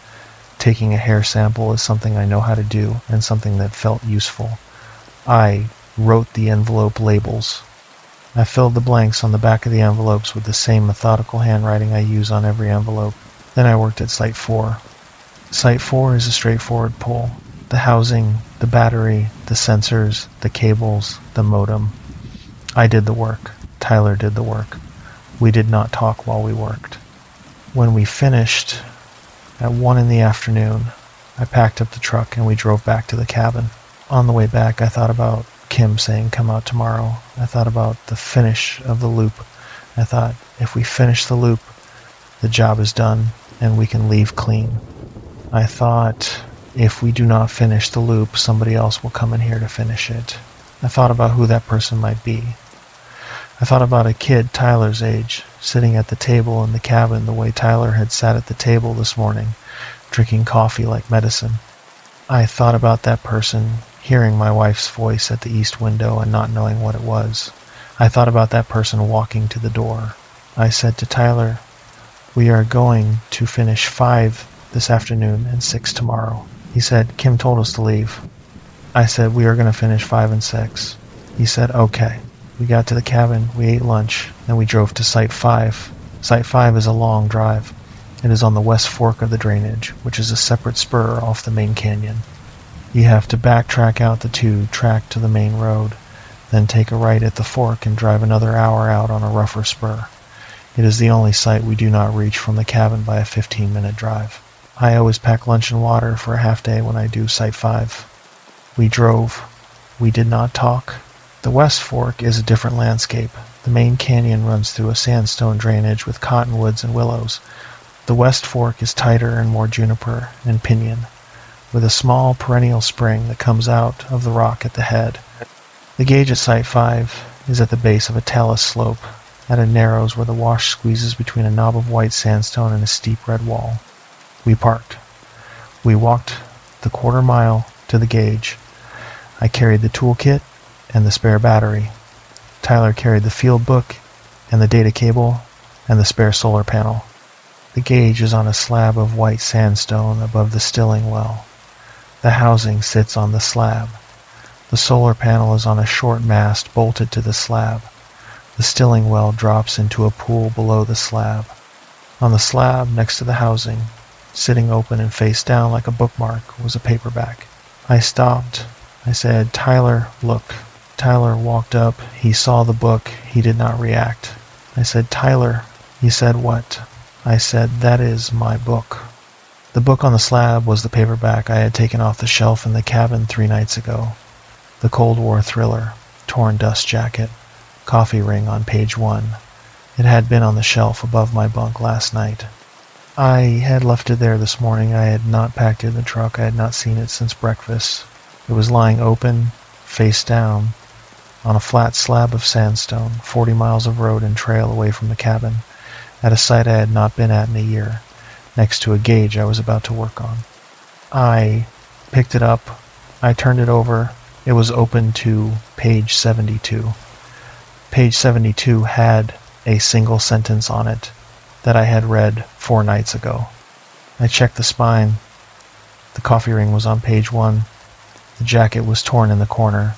taking a hair sample is something I know how to do and something that felt useful. I wrote the envelope labels. I filled the blanks on the back of the envelopes with the same methodical handwriting I use on every envelope. Then I worked at Site 4. Site 4 is a straightforward pull. The housing, the battery, the sensors, the cables, the modem. I did the work. Tyler did the work. We did not talk while we worked. When we finished, at 1 in the afternoon, I packed up the truck and we drove back to the cabin. On the way back, I thought about Kim saying, "Come out tomorrow." I thought about the finish of the loop. I thought, if we finish the loop, the job is done and we can leave clean. I thought, if we do not finish the loop, somebody else will come in here to finish it. I thought about who that person might be. I thought about a kid Tyler's age, sitting at the table in the cabin the way Tyler had sat at the table this morning, drinking coffee like medicine. I thought about that person hearing my wife's voice at the east window and not knowing what it was. I thought about that person walking to the door. I said to Tyler, "We are going to finish 5 this afternoon and 6 tomorrow." He said, "Kim told us to leave." I said, "We are going to finish 5 and 6. He said, "Okay." We got to the cabin, we ate lunch, and we drove to Site 5. Site 5 is a long drive. It is on the west fork of the drainage, which is a separate spur off the main canyon. You have to backtrack out the 2 track to the main road, then take a right at the fork and drive another hour out on a rougher spur. It is the only site we do not reach from the cabin by a 15-minute drive. I always pack lunch and water for a half day when I do Site 5. We drove. We did not talk. The West Fork is a different landscape. The main canyon runs through a sandstone drainage with cottonwoods and willows. The West Fork is tighter and more juniper and pinyon, with a small perennial spring that comes out of the rock at the head. The gauge at Site 5 is at the base of a talus slope, at a narrows where the wash squeezes between a knob of white sandstone and a steep red wall. We parked. We walked the quarter mile to the gauge. I carried the toolkit and the spare battery. Tyler carried the field book and the data cable and the spare solar panel. The gauge is on a slab of white sandstone above the stilling well. The housing sits on the slab. The solar panel is on a short mast bolted to the slab. The stilling well drops into a pool below the slab. On the slab next to the housing, sitting open and face down like a bookmark, was a paperback. I stopped. I said, "Tyler, look." Tyler walked up. He saw the book. He did not react. I said, "Tyler." He said, "What?" I said, "That is my book." The book on the slab was the paperback I had taken off the shelf in the cabin 3 nights ago. The Cold War thriller, torn dust jacket, coffee ring on page 1. It had been on the shelf above my bunk last night. I had left it there this morning. I had not packed it in the truck. I had not seen it since breakfast. It was lying open, face down, on a flat slab of sandstone, 40 miles of road and trail away from the cabin, at a site I had not been at in a year, next to a gauge I was about to work on. I picked it up. I turned it over. It was open to page 72. Page 72 had a single sentence on it that I had read 4 nights ago. I checked the spine. The coffee ring was on page 1. The jacket was torn in the corner,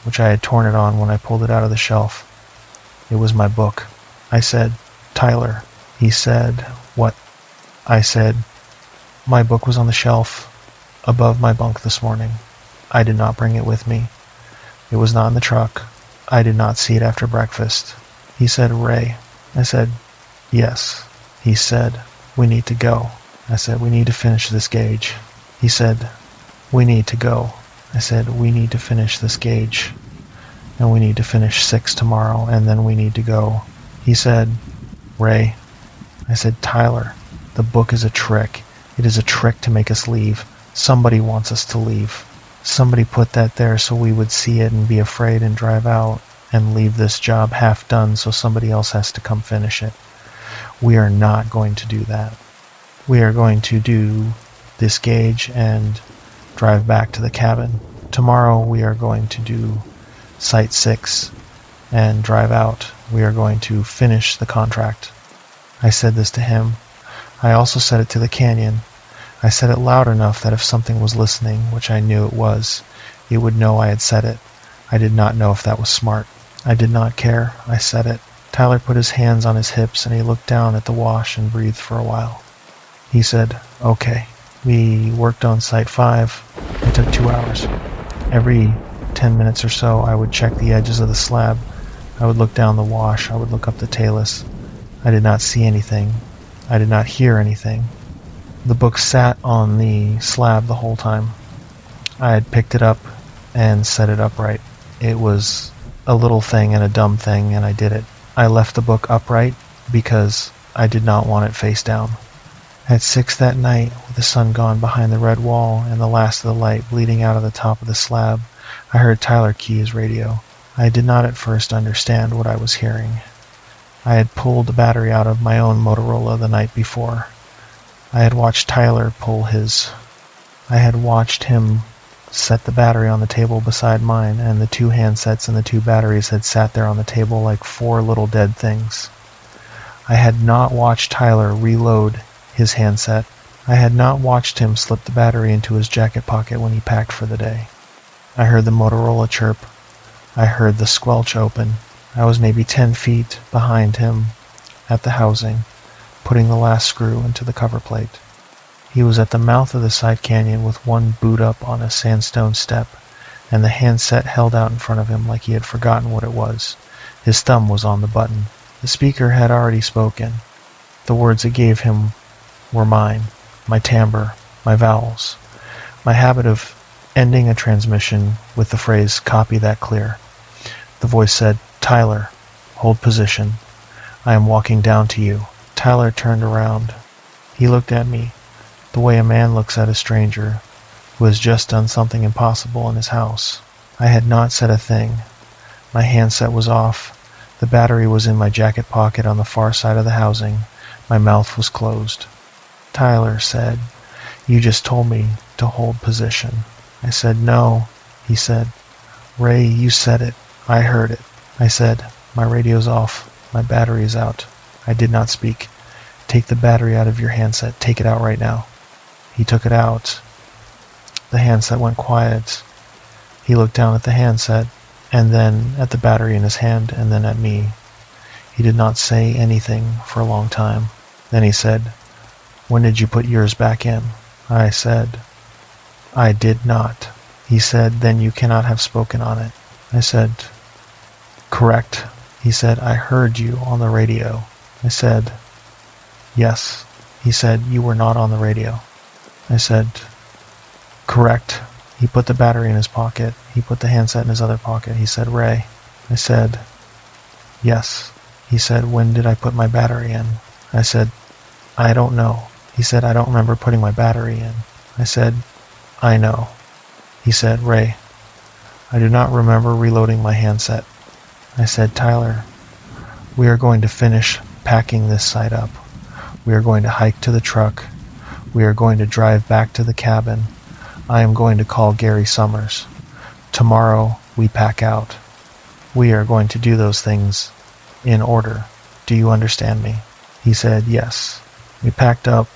which I had torn it on when I pulled it out of the shelf. It was my book. I said, "Tyler." He said, "What?" I said, "My book was on the shelf above my bunk this morning. I did not bring it with me. It was not in the truck. I did not see it after breakfast." He said, "Ray." I said, "Yes." He said, "We need to go." I said, "We need to finish this gauge." He said, "We need to go." I said, "We need to finish this gauge. And we need to finish 6 tomorrow, and then we need to go." He said, "Ray." I said, "Tyler, the book is a trick. It is a trick to make us leave. Somebody wants us to leave. Somebody put that there so we would see it and be afraid and drive out and leave this job half done so somebody else has to come finish it. We are not going to do that. We are going to do this gauge and drive back to the cabin. Tomorrow we are going to do Site 6 and drive out. We are going to finish the contract." I said this to him. I also said it to the canyon. I said it loud enough that if something was listening, which I knew it was, it would know I had said it. I did not know if that was smart. I did not care. I said it. Tyler put his hands on his hips and he looked down at the wash and breathed for a while. He said, "Okay." We worked on Site 5. It took 2 hours. Every 10 minutes or so, I would check the edges of the slab. I would look down the wash. I would look up the talus. I did not see anything. I did not hear anything. The book sat on the slab the whole time. I had picked it up and set it upright. It was a little thing and a dumb thing, and I did it. I left the book upright because I did not want it face down. At 6 that night, with the sun gone behind the red wall and the last of the light bleeding out of the top of the slab, I heard Tyler key his radio. I did not at first understand what I was hearing. I had pulled the battery out of my own Motorola the night before. I had watched Tyler pull his. I had watched him set the battery on the table beside mine, and the 2 handsets and the 2 batteries had sat there on the table like 4 little dead things. I had not watched Tyler reload his handset. I had not watched him slip the battery into his jacket pocket when he packed for the day. I heard the Motorola chirp. I heard the squelch open. I was maybe 10 feet behind him at the housing, putting the last screw into the cover plate. He was at the mouth of the side canyon with one boot up on a sandstone step, and the handset held out in front of him like he had forgotten what it was. His thumb was on the button. The speaker had already spoken. The words it gave him were mine, my timbre, my vowels, my habit of ending a transmission with the phrase, "Copy that clear." The voice said, "Tyler, hold position. I am walking down to you." Tyler turned around. He looked at me, the way a man looks at a stranger who has just done something impossible in his house. I had not said a thing. My handset was off. The battery was in my jacket pocket on the far side of the housing. My mouth was closed. Tyler said, "You just told me to hold position." I said, "No." He said, "Ray, you said it. I heard it." I said, "My radio's off. My battery is out." I did not speak. "Take the battery out of your handset. Take it out right now." He took it out. The handset went quiet. He looked down at the handset, and then at the battery in his hand, and then at me. He did not say anything for a long time. Then he said, "When did you put yours back in?" I said, "I did not." He said, "Then you cannot have spoken on it." I said, "Correct." He said, "I heard you on the radio." I said, "Yes." He said, "You were not on the radio." I said, "Correct." He put the battery in his pocket. He put the handset in his other pocket. He said, "Ray." I said, "Yes." He said, "When did I put my battery in?" I said, "I don't know." He said, "I don't remember putting my battery in." I said, "I know." He said, "Ray, I do not remember reloading my handset." I said, "Tyler, we are going to finish packing this site up. We are going to hike to the truck. We are going to drive back to the cabin. I am going to call Gary Summers. Tomorrow we pack out. We are going to do those things in order. Do you understand me?" He said, "Yes." We packed up.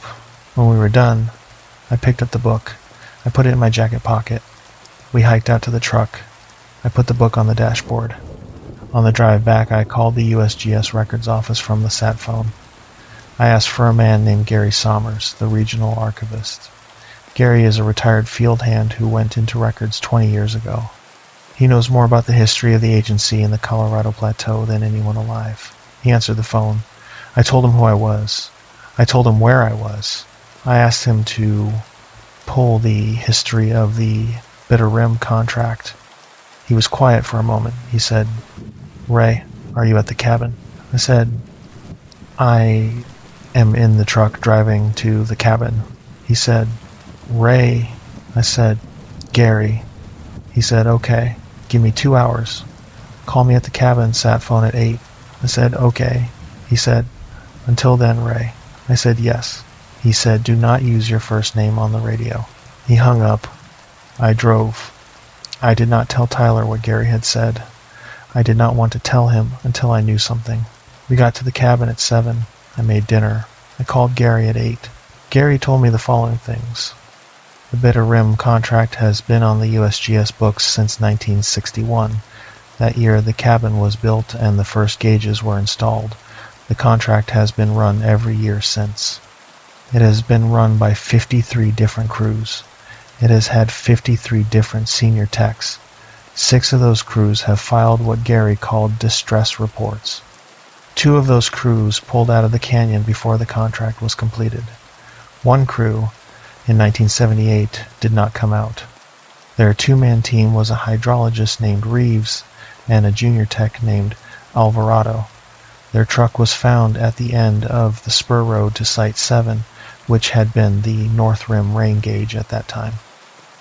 When we were done, I picked up the book. I put it in my jacket pocket. We hiked out to the truck. I put the book on the dashboard. On the drive back, I called the USGS records office from the sat phone. I asked for a man named Gary Summers, the regional archivist. Gary is a retired field hand who went into records 20 years ago. He knows more about the history of the agency in the Colorado Plateau than anyone alive. He answered the phone. I told him who I was. I told him where I was. I asked him to pull the history of the Bitter Rim contract. He was quiet for a moment. He said, "Ray, are you at the cabin?" I said, "I am in the truck driving to the cabin." He said, "Ray." I said, "Gary." He said, "Okay, give me 2 hours. Call me at the cabin, sat phone at 8. I said, "Okay." He said, "Until then, Ray." I said, "Yes." He said, "Do not use your first name on the radio." He hung up. I drove. I did not tell Tyler what Gary had said. I did not want to tell him until I knew something. We got to the cabin at 7. I made dinner. I called Gary at 8. Gary told me the following things. The Bitter Rim contract has been on the USGS books since 1961. That year the cabin was built and the first gauges were installed. The contract has been run every year since. It has been run by 53 different crews. It has had 53 different senior techs. 6 of those crews have filed what Gary called distress reports. 2 of those crews pulled out of the canyon before the contract was completed. 1 crew, in 1978, did not come out. Their 2-man team was a hydrologist named Reeves and a junior tech named Alvarado. Their truck was found at the end of the spur road to Site 7, which had been the North Rim rain gauge at that time.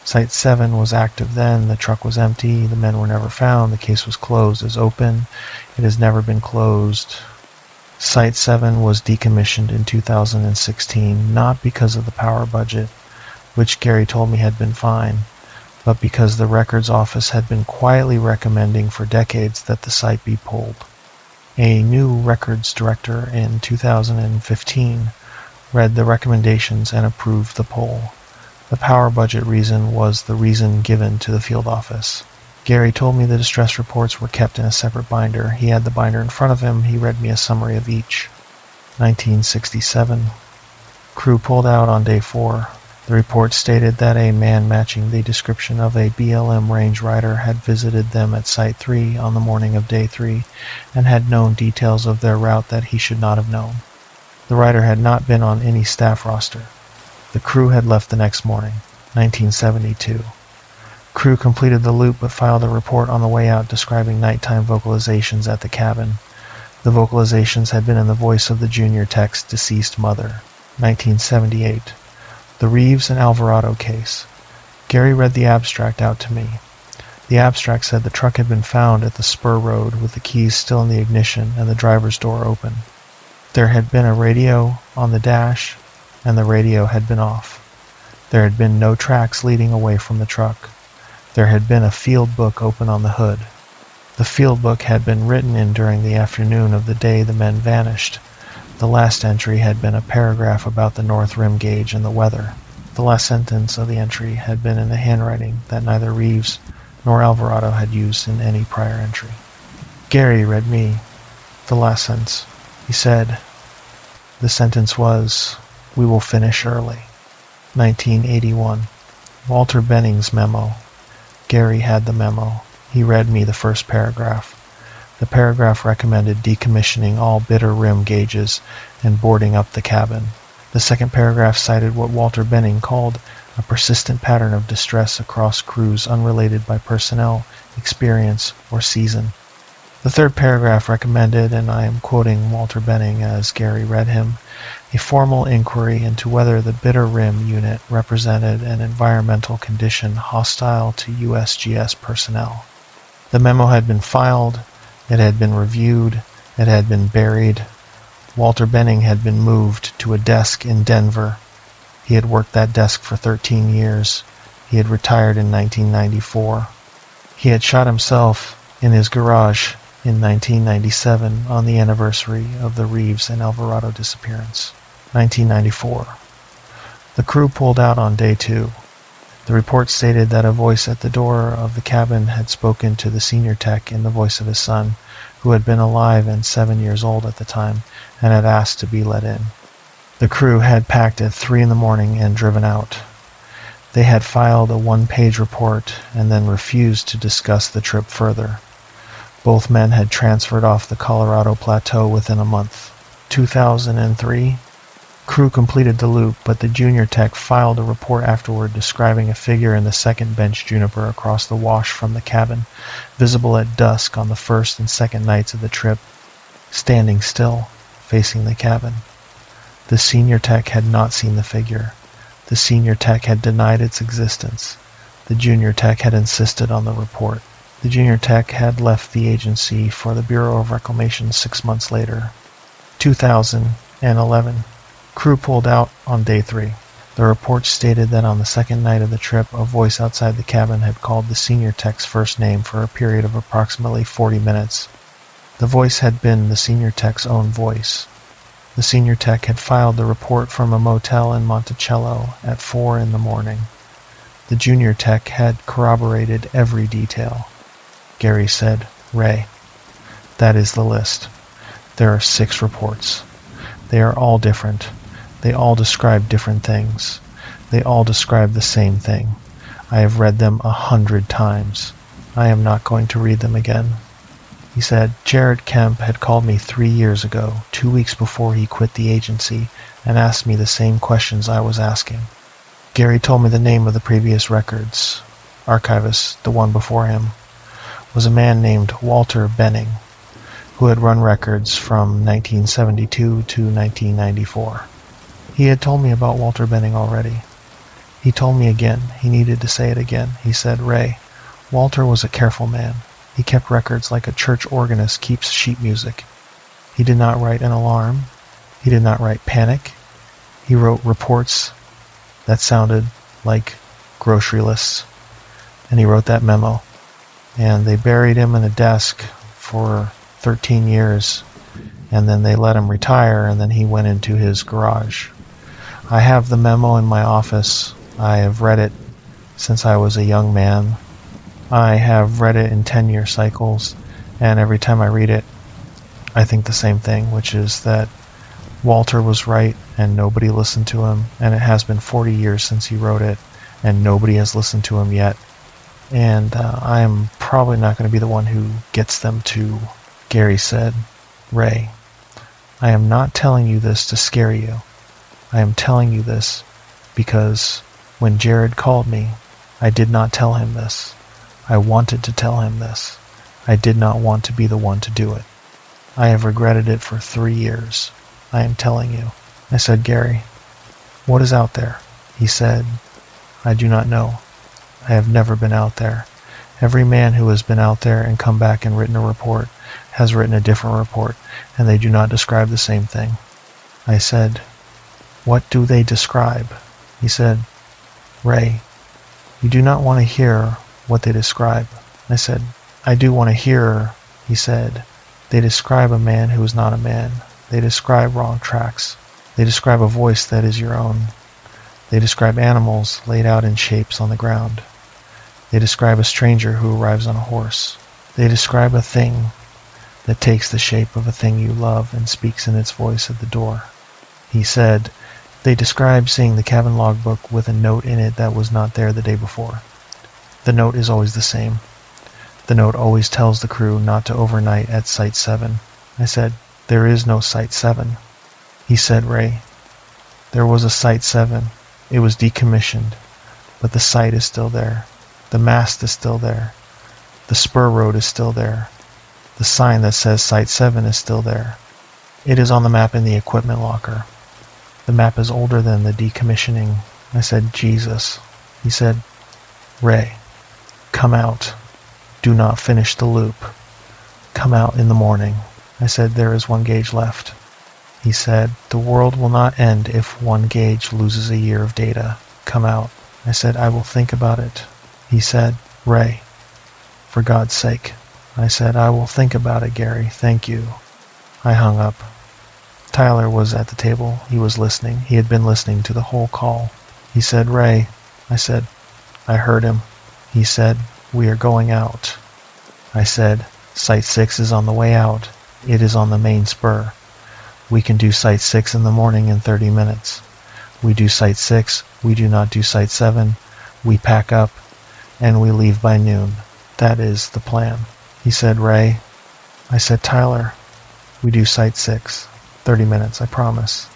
Site 7 was active then, the truck was empty, the men were never found, the case was closed as open, it has never been closed. Site 7 was decommissioned in 2016, not because of the power budget, which Gary told me had been fine, but because the records office had been quietly recommending for decades that the site be pulled. A new records director in 2015 read the recommendations and approved the pull. The power budget reason was the reason given to the field office. Gary told me the distress reports were kept in a separate binder. He had the binder in front of him. He read me a summary of each. 1967. Crew pulled out on day 4. The report stated that a man matching the description of a BLM range rider had visited them at Site 3 on the morning of day 3 and had known details of their route that he should not have known. The rider had not been on any staff roster. The crew had left the next morning. 1972. Crew completed the loop but filed a report on the way out describing nighttime vocalizations at the cabin. The vocalizations had been in the voice of the junior tech's deceased mother. 1978. The Reeves and Alvarado case. Gary read the abstract out to me. The abstract said the truck had been found at the spur road with the keys still in the ignition and the driver's door open. There had been a radio on the dash, and the radio had been off. There had been no tracks leading away from the truck. There had been a field book open on the hood. The field book had been written in during the afternoon of the day the men vanished. The last entry had been a paragraph about the North Rim gauge and the weather. The last sentence of the entry had been in a handwriting that neither Reeves nor Alvarado had used in any prior entry. Gary read me the last sentence. He said, the sentence was, "We will finish early." 1981. Walter Benning's memo. Gary had the memo. He read me the first paragraph. The paragraph recommended decommissioning all Bitter Rim gauges and boarding up the cabin. The second paragraph cited what Walter Benning called a persistent pattern of distress across crews unrelated by personnel, experience, or season. The third paragraph recommended, and I am quoting Walter Benning as Gary read him, a formal inquiry into whether the Bitter Rim unit represented an environmental condition hostile to USGS personnel. The memo had been filed, it had been reviewed, it had been buried. Walter Benning had been moved to a desk in Denver. He had worked that desk for 13 years. He had retired in 1994. He had shot himself in his garage in 1997 on the anniversary of the Reeves and Alvarado disappearance. 1994. The crew pulled out on day 2. The report stated that a voice at the door of the cabin had spoken to the senior tech in the voice of his son, who had been alive and 7 years old at the time, and had asked to be let in. The crew had packed at 3 in the morning and driven out. They had filed a 1-page report and then refused to discuss the trip further. Both men had transferred off the Colorado Plateau within a month. 2003. Crew completed the loop, but the junior tech filed a report afterward describing a figure in the second bench juniper across the wash from the cabin, visible at dusk on the first and second nights of the trip, standing still, facing the cabin. The senior tech had not seen the figure. The senior tech had denied its existence. The junior tech had insisted on the report. The junior tech had left the agency for the Bureau of Reclamation 6 months later. 2011. Crew pulled out on day 3. The report stated that on the second night of the trip, a voice outside the cabin had called the senior tech's first name for a period of approximately 40 minutes. The voice had been the senior tech's own voice. The senior tech had filed the report from a motel in Monticello at 4 in the morning. The junior tech had corroborated every detail. Gary said, "Ray, that is the list. There are 6 reports. They are all different. They all describe different things. They all describe the same thing. I have read them 100 times. I am not going to read them again." He said, "Jared Kemp had called me 3 years ago, 2 weeks before he quit the agency, and asked me the same questions I was asking. Gary told me the name of the previous records. Archivist, the one before him, was a man named Walter Benning, who had run records from 1972 to 1994. He had told me about Walter Benning already. He told me again. He needed to say it again. He said, 'Ray, Walter was a careful man. He kept records like a church organist keeps sheet music. He did not write an alarm. He did not write panic. He wrote reports that sounded like grocery lists. And he wrote that memo. And they buried him in a desk for 13 years. And then they let him retire, and then he went into his garage. I have the memo in my office. I have read it since I was a young man. I have read it in 10-year cycles, and every time I read it, I think the same thing, which is that Walter was right and nobody listened to him, and it has been 40 years since he wrote it, and nobody has listened to him yet. And I am probably not going to be the one who gets them to," Gary said. "Ray, I am not telling you this to scare you. I am telling you this because when Jared called me, I did not tell him this. I wanted to tell him this. I did not want to be the one to do it. I have regretted it for 3 years. I am telling you." I said, "Gary, what is out there?" He said, "I do not know. I have never been out there. Every man who has been out there and come back and written a report has written a different report, and they do not describe the same thing." I said, "What do they describe?" He said, "Ray, you do not want to hear what they describe." I said, "I do want to hear." He said, "They describe a man who is not a man. They describe wrong tracks. They describe a voice that is your own. They describe animals laid out in shapes on the ground. They describe a stranger who arrives on a horse. They describe a thing that takes the shape of a thing you love and speaks in its voice at the door." He said, "They describe seeing the cabin logbook with a note in it that was not there the day before. The note is always the same. The note always tells the crew not to overnight at Site 7. I said, "There is no Site 7. He said, "Ray, there was a Site 7. It was decommissioned. but the site is still there. The mast is still there. The spur road is still there. The sign that says Site 7 is still there. It is on the map in the equipment locker. The map is older than the decommissioning. I said, Jesus. He said, Ray, come out. Do not finish the loop. Come out in the morning. I said, there is 1 gauge left. He said, the world will not end if 1 gauge loses a year of data. Come out. I said, I will think about it. He said, Ray, for God's sake. I said, I will think about it, Gary. Thank you. I hung up. Tyler was at the table. He was listening. He had been listening to the whole call. He said, Ray. I said, I heard him. He said, we are going out. I said, Site 6 is on the way out. It is on the main spur. We can do Site 6 in the morning in 30 minutes. We do Site 6. We do not do Site 7. We pack up, and we leave by noon. That is the plan. He said, Ray. I said, Tyler, we do Site 6. 30 minutes, I promise.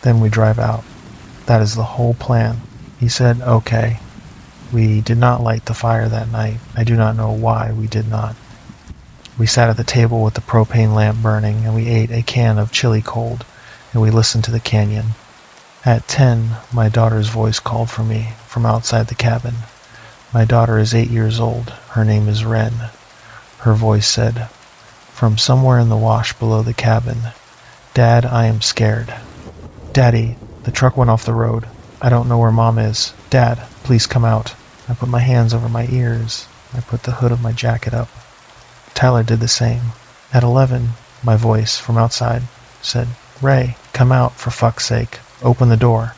Then we drive out. That is the whole plan. He said, okay. We did not light the fire that night. I do not know why we did not. We sat at the table with the propane lamp burning, and we ate a can of chili cold, and we listened to the canyon. At 10, my daughter's voice called for me from outside the cabin. My daughter is 8 years old. Her name is Wren. Her voice said, from somewhere in the wash below the cabin, Dad, I am scared. Daddy, the truck went off the road. I don't know where Mom is. Dad, please come out. I put my hands over my ears. I put the hood of my jacket up. Tyler did the same. At 11, my voice from outside said, Ray, come out for fuck's sake. Open the door.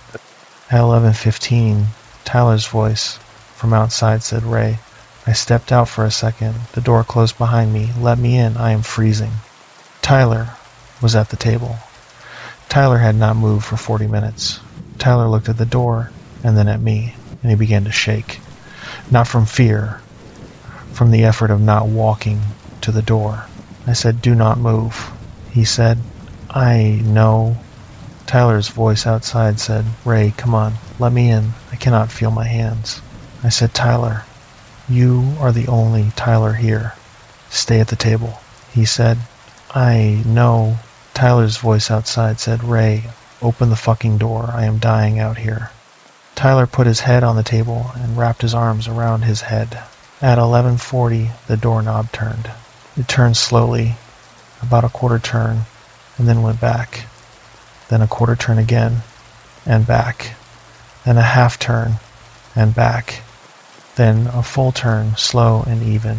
At 11:15, Tyler's voice from outside said, Ray. I stepped out for a second. The door closed behind me. Let me in. I am freezing. Tyler was at the table. Tyler had not moved for 40 minutes. Tyler looked at the door and then at me, and he began to shake. Not from fear, from the effort of not walking to the door. I said, do not move. He said, I know. Tyler's voice outside said, Ray, come on, let me in. I cannot feel my hands. I said, Tyler, you are the only Tyler here. Stay at the table. He said, I know. Tyler's voice outside said, Ray, open the fucking door. I am dying out here. Tyler put his head on the table and wrapped his arms around his head. At 11:40, the doorknob turned. It turned slowly, about a quarter turn, and then went back. Then a quarter turn again, and back. Then a half turn, and back. Then a full turn, slow and even,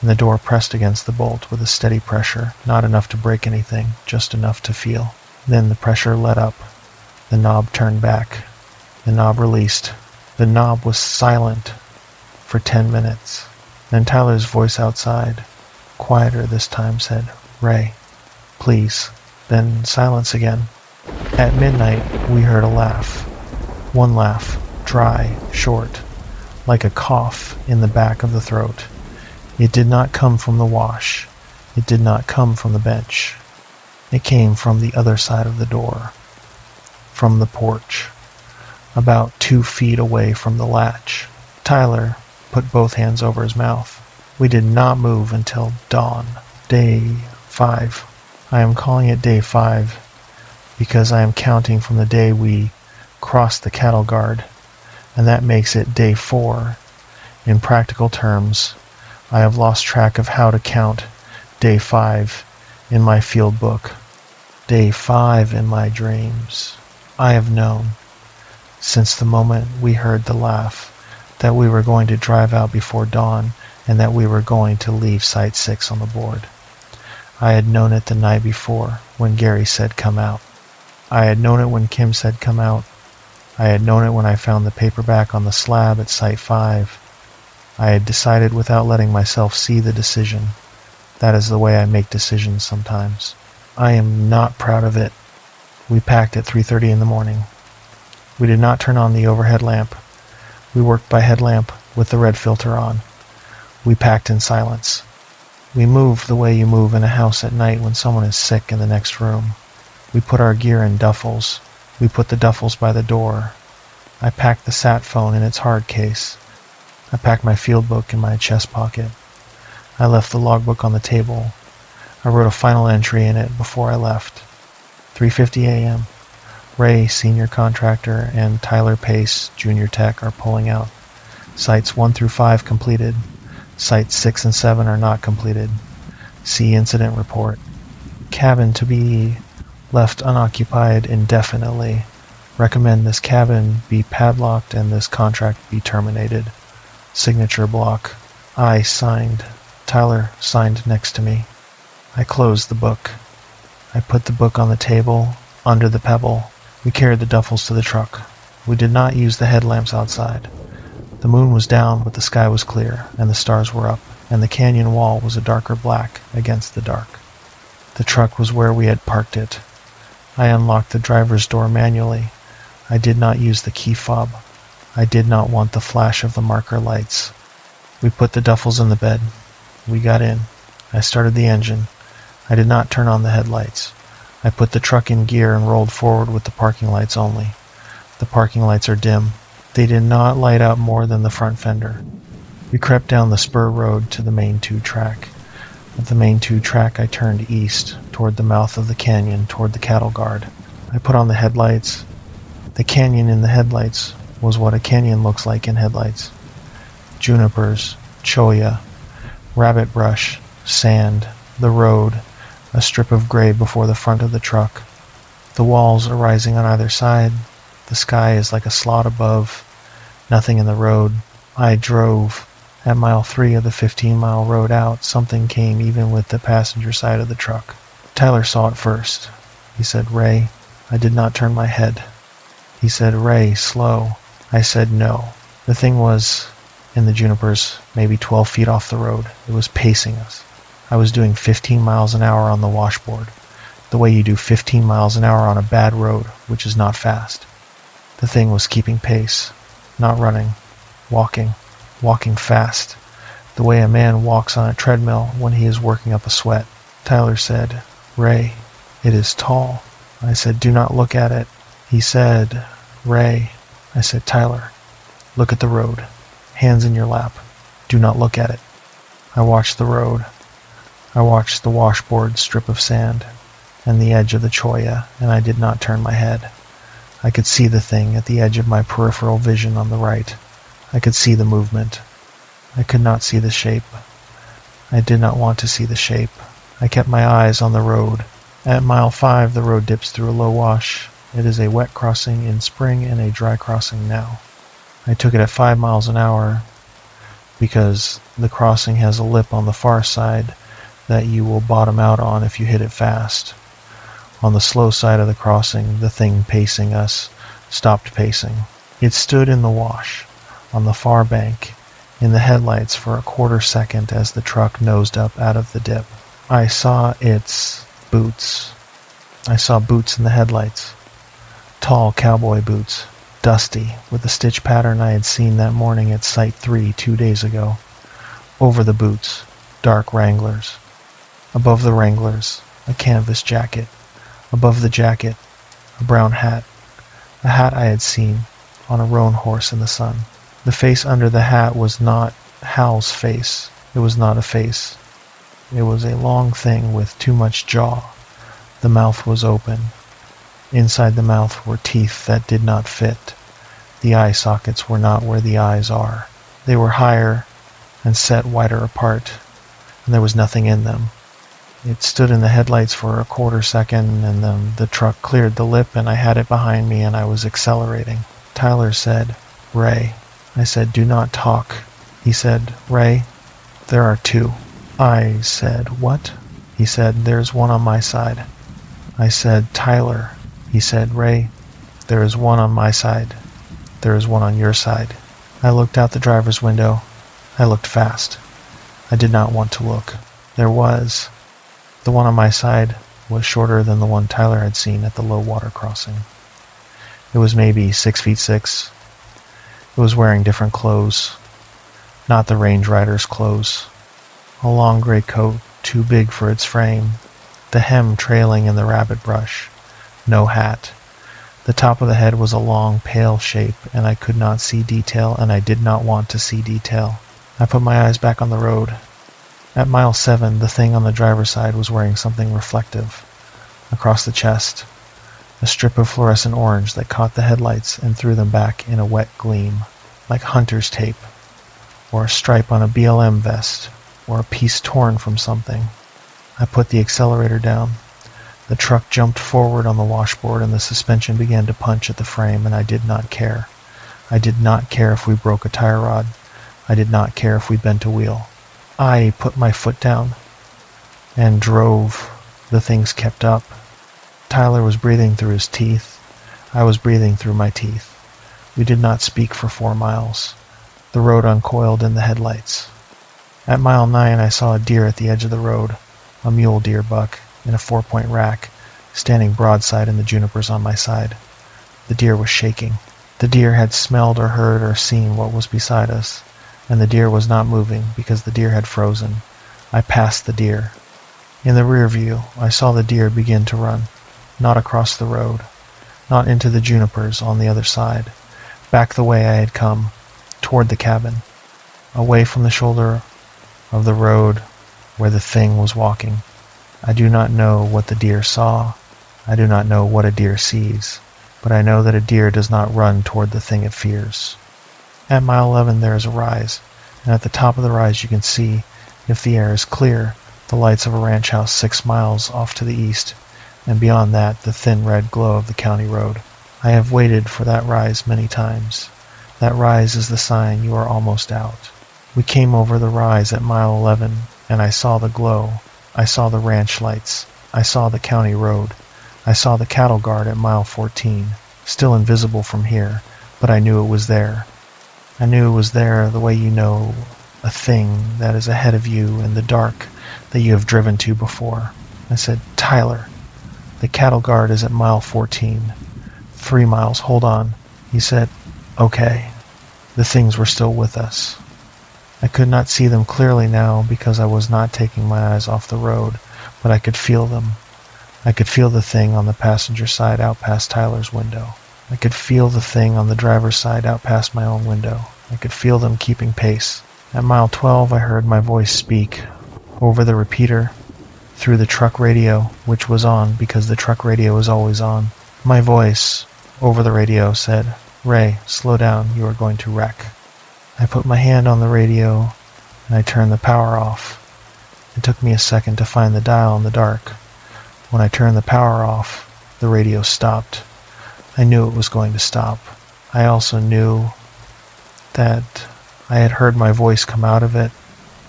and the door pressed against the bolt with a steady pressure, not enough to break anything, just enough to feel. Then the pressure let up. The knob turned back. The knob released. The knob was silent for 10 minutes. Then Tyler's voice outside, quieter this time, said, Ray, please. Then silence again. At midnight, we heard a laugh. One laugh, dry, short, like a cough in the back of the throat. It did not come from the wash. It did not come from the bench. It came from the other side of the door, from the porch, about 2 feet away from the latch. Tyler put both hands over his mouth. We did not move until dawn. Day 5. I am calling it day 5 because I am counting from the day we crossed the cattle guard, and that makes it day 4. In practical terms, I have lost track of how to count day 5 in my field book, day 5 in my dreams. I have known, since the moment we heard the laugh, that we were going to drive out before dawn and that we were going to leave Site 6 on the board. I had known it the night before when Gary said come out. I had known it when Kim said come out. I had known it when I found the paperback on the slab at Site 5. I had decided without letting myself see the decision. That is the way I make decisions sometimes. I am not proud of it. We packed at 3:30 in the morning. We did not turn on the overhead lamp. We worked by headlamp with the red filter on. We packed in silence. We moved the way you move in a house at night when someone is sick in the next room. We put our gear in duffels. We put the duffels by the door. I packed the sat phone in its hard case. I packed my field book in my chest pocket. I left the logbook on the table. I wrote a final entry in it before I left. 3:50 a.m. Ray, senior contractor, and Tyler Pace, junior tech, are pulling out. Sites 1 through 5 completed. Sites 6 and 7 are not completed. See incident report. Cabin to be left unoccupied indefinitely. Recommend this cabin be padlocked and this contract be terminated. Signature block. I signed. Tyler signed next to me. I closed the book. I put the book on the table, under the pebble. We carried the duffels to the truck. We did not use the headlamps outside. The moon was down, but the sky was clear, and the stars were up, and the canyon wall was a darker black against the dark. The truck was where we had parked it. I unlocked the driver's door manually. I did not use the key fob. I did not want the flash of the marker lights. We put the duffels in the bed. We got in. I started the engine. I did not turn on the headlights. I put the truck in gear and rolled forward with the parking lights only. The parking lights are dim. They did not light up more than the front fender. We crept down the spur road to the main 2 track. At the main 2 track, I turned east, toward the mouth of the canyon, toward the cattle guard. I put on the headlights. The canyon in the headlights was what a canyon looks like in headlights. Junipers, cholla, rabbit brush, sand, the road, a strip of gray before the front of the truck. The walls are rising on either side. The sky is like a slot above. Nothing in the road. I drove. At mile 3 of the 15-mile road out, something came even with the passenger side of the truck. Tyler saw it first. He said, "Ray." I did not turn my head. He said, "Ray, slow." I said, "No." The thing was in the junipers, maybe 12 feet off the road. It was pacing us. I was doing 15 miles an hour on the washboard, the way you do 15 miles an hour on a bad road, which is not fast. The thing was keeping pace, not running, walking fast, the way a man walks on a treadmill when he is working up a sweat. Tyler said, "Ray, it is tall." I said, "Do not look at it." He said, "Ray." I said, "Tyler, look at the road. Hands in your lap. Do not look at it." I watched the road. I watched the washboard strip of sand and the edge of the cholla, and I did not turn my head. I could see the thing at the edge of my peripheral vision on the right. I could see the movement. I could not see the shape. I did not want to see the shape. I kept my eyes on the road. At mile 5, the road dips through a low wash. It is a wet crossing in spring and a dry crossing now. I took it at 5 miles an hour because the crossing has a lip on the far side that you will bottom out on if you hit it fast. On the slow side of the crossing, the thing pacing us stopped pacing. It stood in the wash, on the far bank, in the headlights for a quarter second as the truck nosed up out of the dip. I saw its boots. I saw boots in the headlights. Tall cowboy boots, dusty, with the stitch pattern I had seen that morning at Site 3 2 days ago. Over the boots, dark Wranglers. Above the Wranglers, a canvas jacket. Above the jacket, a brown hat. A hat I had seen on a roan horse in the sun. The face under the hat was not Hal's face. It was not a face. It was a long thing with too much jaw. The mouth was open. Inside the mouth were teeth that did not fit. The eye sockets were not where the eyes are. They were higher and set wider apart, and there was nothing in them. It stood in the headlights for a quarter second, and then the truck cleared the lip, and I had it behind me, and I was accelerating. Tyler said, "Ray." I said, "Do not talk." He said, "Ray, there are 2. I said, "What?" He said, "There's one on my side." I said, "Tyler." He said, "Ray, there is one on my side. There is one on your side." I looked out the driver's window. I looked fast. I did not want to look. There was. The one on my side was shorter than the one Tyler had seen at the low water crossing. It was maybe 6 feet 6. It was wearing different clothes, not the range rider's clothes. A long gray coat, too big for its frame, the hem trailing in the rabbit brush. No hat. The top of the head was a long, pale shape, and I could not see detail, and I did not want to see detail. I put my eyes back on the road. At mile 7, the thing on the driver's side was wearing something reflective. Across the chest, a strip of fluorescent orange that caught the headlights and threw them back in a wet gleam, like hunter's tape, or a stripe on a BLM vest, or a piece torn from something. I put the accelerator down. The truck jumped forward on the washboard and the suspension began to punch at the frame, and I did not care. I did not care if we broke a tire rod. I did not care if we bent a wheel. I put my foot down and drove. The things kept up. Tyler was breathing through his teeth. I was breathing through my teeth. We did not speak for 4 miles. The road uncoiled in the headlights. At mile 9, I saw a deer at the edge of the road, a mule deer buck, in a 4-point rack, standing broadside in the junipers on my side. The deer was shaking. The deer had smelled or heard or seen what was beside us, and the deer was not moving because the deer had frozen. I passed the deer. In the rear view, I saw the deer begin to run, not across the road, not into the junipers on the other side, back the way I had come, toward the cabin, away from the shoulder of the road where the thing was walking. I do not know what the deer saw. I do not know what a deer sees, but I know that a deer does not run toward the thing it fears. At mile 11 there is a rise, and at the top of the rise you can see, if the air is clear, the lights of a ranch house 6 miles off to the east, and beyond that the thin red glow of the county road. I have waited for that rise many times. That rise is the sign you are almost out. We came over the rise at mile 11, and I saw the glow. I saw the ranch lights. I saw the county road. I saw the cattle guard at mile 14, still invisible from here, but I knew it was there. I knew it was there the way you know a thing that is ahead of you in the dark that you have driven to before. I said, "Tyler, the cattle guard is at mile 14. 3 miles, hold on." He said, "Okay." The things were still with us. I could not see them clearly now because I was not taking my eyes off the road, but I could feel them. I could feel the thing on the passenger side out past Tyler's window. I could feel the thing on the driver's side out past my own window. I could feel them keeping pace. At mile 12 I heard my voice speak over the repeater through the truck radio, which was on because the truck radio is always on. My voice over the radio said, "Ray, slow down, you are going to wreck." I put my hand on the radio and I turned the power off. It took me a second to find the dial in the dark. When I turned the power off, the radio stopped. I knew it was going to stop. I also knew that I had heard my voice come out of it.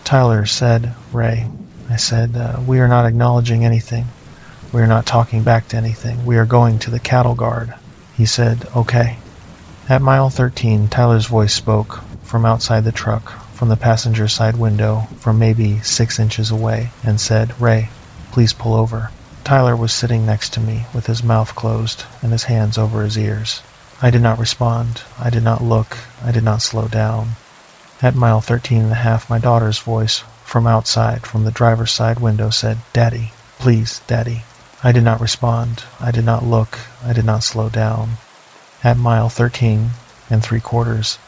"Tyler," said Ray. I said, "We are not acknowledging anything. We are not talking back to anything. We are going to the cattle guard." He said, "Okay." At mile 13, Tyler's voice spoke from outside the truck, from the passenger side window, from maybe 6 inches away, and said, "Ray, please pull over." Tyler was sitting next to me with his mouth closed and his hands over his ears. I did not respond. I did not look. I did not slow down. At mile 13 and a half, my daughter's voice from outside, from the driver's side window, said, "Daddy, please, Daddy." I did not respond. I did not look. I did not slow down. At mile 13 and 3/4,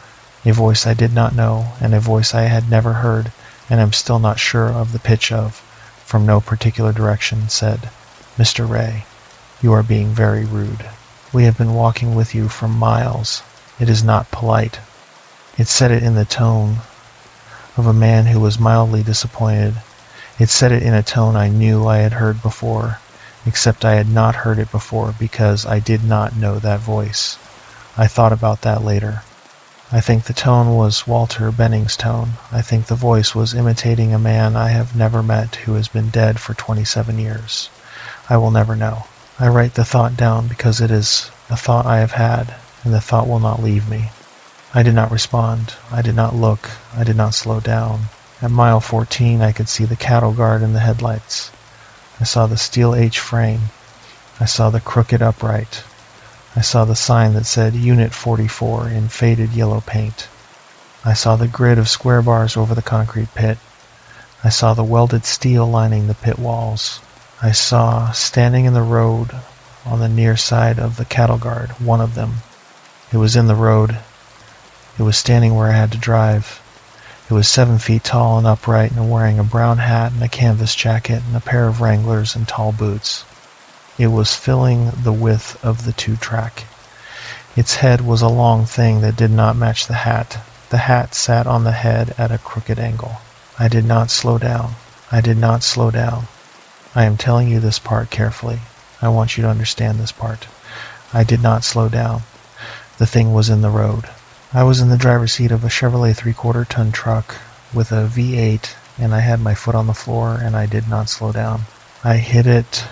a voice I did not know, and a voice I had never heard, and am still not sure of the pitch of, from no particular direction, said, "Mr. Ray, you are being very rude. We have been walking with you for miles. It is not polite." It said it in the tone of a man who was mildly disappointed. It said it in a tone I knew I had heard before, except I had not heard it before because I did not know that voice. I thought about that later. I think the tone was Walter Benning's tone. I think the voice was imitating a man I have never met who has been dead for 27 years. I will never know. I write the thought down because it is a thought I have had, and the thought will not leave me. I did not respond. I did not look. I did not slow down. At mile 14 I could see the cattle guard in the headlights. I saw the steel H frame. I saw the crooked upright. I saw the sign that said Unit 44 in faded yellow paint. I saw the grid of square bars over the concrete pit. I saw the welded steel lining the pit walls. I saw, standing in the road on the near side of the cattle guard, one of them. It was in the road. It was standing where I had to drive. It was 7 feet tall and upright and wearing a brown hat and a canvas jacket and a pair of Wranglers and tall boots. It was filling the width of the 2-track. Its head was a long thing that did not match the hat. The hat sat on the head at a crooked angle. I did not slow down. I did not slow down. I am telling you this part carefully. I want you to understand this part. I did not slow down. The thing was in the road. I was in the driver's seat of a Chevrolet 3/4-ton truck with a V8, and I had my foot on the floor, and I did not slow down. I hit it.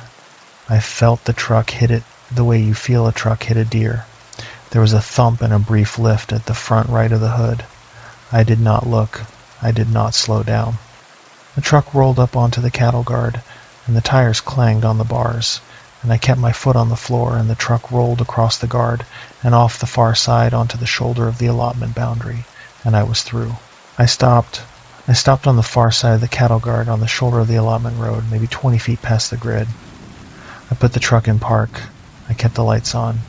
I felt the truck hit it the way you feel a truck hit a deer. There was a thump and a brief lift at the front right of the hood. I did not look. I did not slow down. The truck rolled up onto the cattle guard, and the tires clanged on the bars, and I kept my foot on the floor, and the truck rolled across the guard and off the far side onto the shoulder of the allotment boundary, and I was through. I stopped. I stopped on the far side of the cattle guard on the shoulder of the allotment road, maybe 20 feet past the grid. I put the truck in park. I kept the lights on.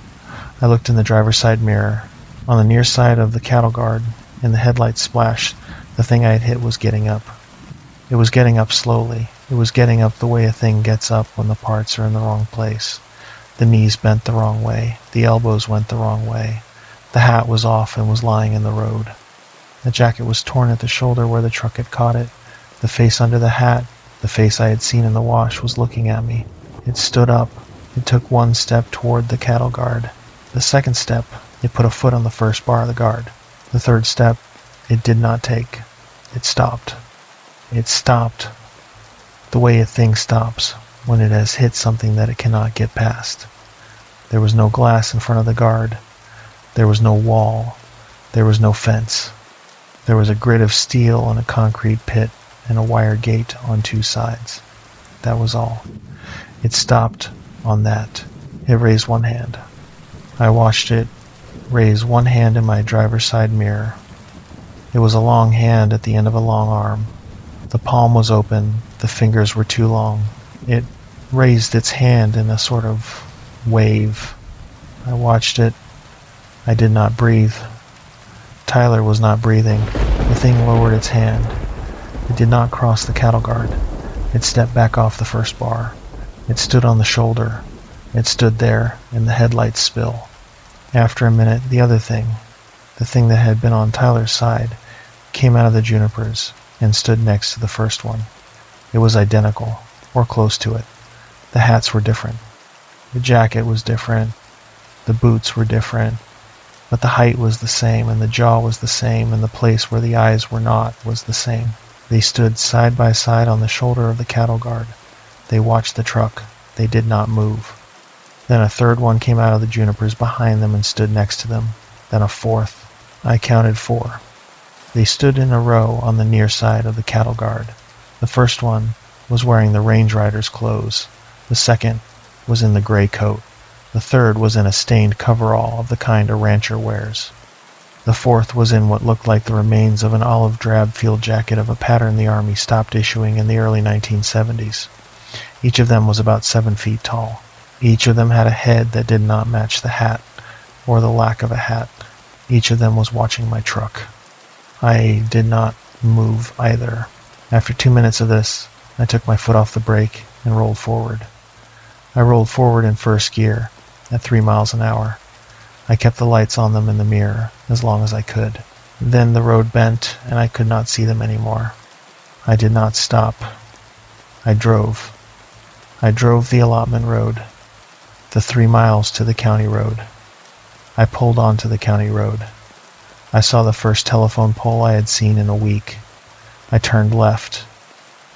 I looked in the driver's side mirror. On the near side of the cattle guard, in the headlight splash, the thing I had hit was getting up. It was getting up slowly. It was getting up the way a thing gets up when the parts are in the wrong place. The knees bent the wrong way. The elbows went the wrong way. The hat was off and was lying in the road. The jacket was torn at the shoulder where the truck had caught it. The face under the hat, the face I had seen in the wash, was looking at me. It stood up. It took one step toward the cattle guard. The second step, it put a foot on the first bar of the guard. The third step, it did not take. It stopped. It stopped. The way a thing stops when it has hit something that it cannot get past. There was no glass in front of the guard. There was no wall. There was no fence. There was a grid of steel and a concrete pit and a wire gate on 2 sides. That was all. It stopped on that. It raised one hand. I watched it raise one hand in my driver's side mirror. It was a long hand at the end of a long arm. The palm was open. The fingers were too long. It raised its hand in a sort of wave. I watched it. I did not breathe. Tyler was not breathing. The thing lowered its hand. It did not cross the cattle guard. It stepped back off the first bar. It stood on the shoulder. It stood there in the headlights spill. After a minute, the other thing, the thing that had been on Tyler's side, came out of the junipers and stood next to the first one. It was identical, or close to it. The hats were different. The jacket was different. The boots were different. But the height was the same, and the jaw was the same, and the place where the eyes were not was the same. They stood side by side on the shoulder of the cattle guard. They watched the truck. They did not move. Then a third one came out of the junipers behind them and stood next to them. Then a fourth. I counted 4. They stood in a row on the near side of the cattle guard. The first one was wearing the range rider's clothes. The second was in the gray coat. The third was in a stained coverall of the kind a rancher wears. The fourth was in what looked like the remains of an olive drab field jacket of a pattern the Army stopped issuing in the early 1970s. Each of them was about 7 feet tall. Each of them had a head that did not match the hat, or the lack of a hat. Each of them was watching my truck. I did not move either. After 2 minutes of this, I took my foot off the brake and rolled forward. I rolled forward in first gear, at 3 miles an hour. I kept the lights on them in the mirror as long as I could. Then the road bent, and I could not see them anymore. I did not stop. I drove. I drove the allotment road, the 3 miles to the county road. I pulled onto the county road. I saw the first telephone pole I had seen in a week. I turned left.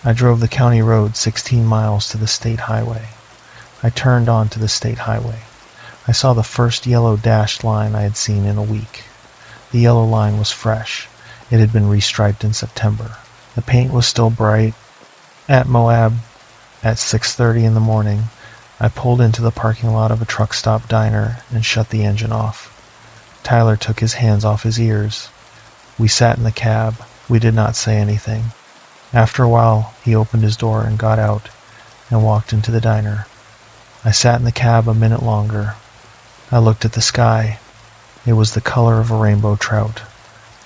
I drove the county road 16 miles to the state highway. I turned onto the state highway. I saw the first yellow dashed line I had seen in a week. The yellow line was fresh. It had been restriped in September. The paint was still bright. At Moab, at 6:30 in the morning, I pulled into the parking lot of a truck stop diner and shut the engine off. Tyler took his hands off his ears. We sat in the cab. We did not say anything. After a while, he opened his door and got out and walked into the diner. I sat in the cab a minute longer. I looked at the sky. It was the color of a rainbow trout.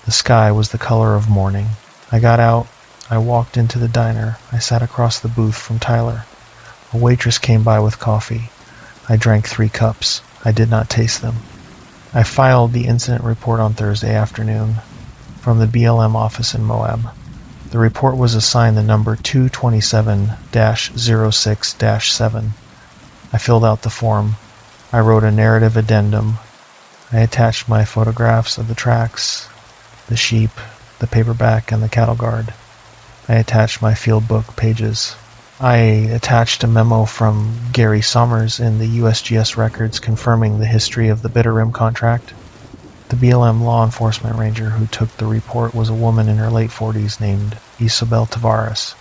The sky was the color of morning. I got out. I walked into the diner. I sat across the booth from Tyler. A waitress came by with coffee. I drank 3 cups. I did not taste them. I filed the incident report on Thursday afternoon from the BLM office in Moab. The report was assigned the number 227-06-7. I filled out the form. I wrote a narrative addendum. I attached my photographs of the tracks, the sheep, the paperback, and the cattle guard. I attached my field book pages. I attached a memo from Gary Sommers in the USGS records confirming the history of the Bitter Rim contract. The BLM law enforcement ranger who took the report was a woman in her late 40s named Isabel Tavares.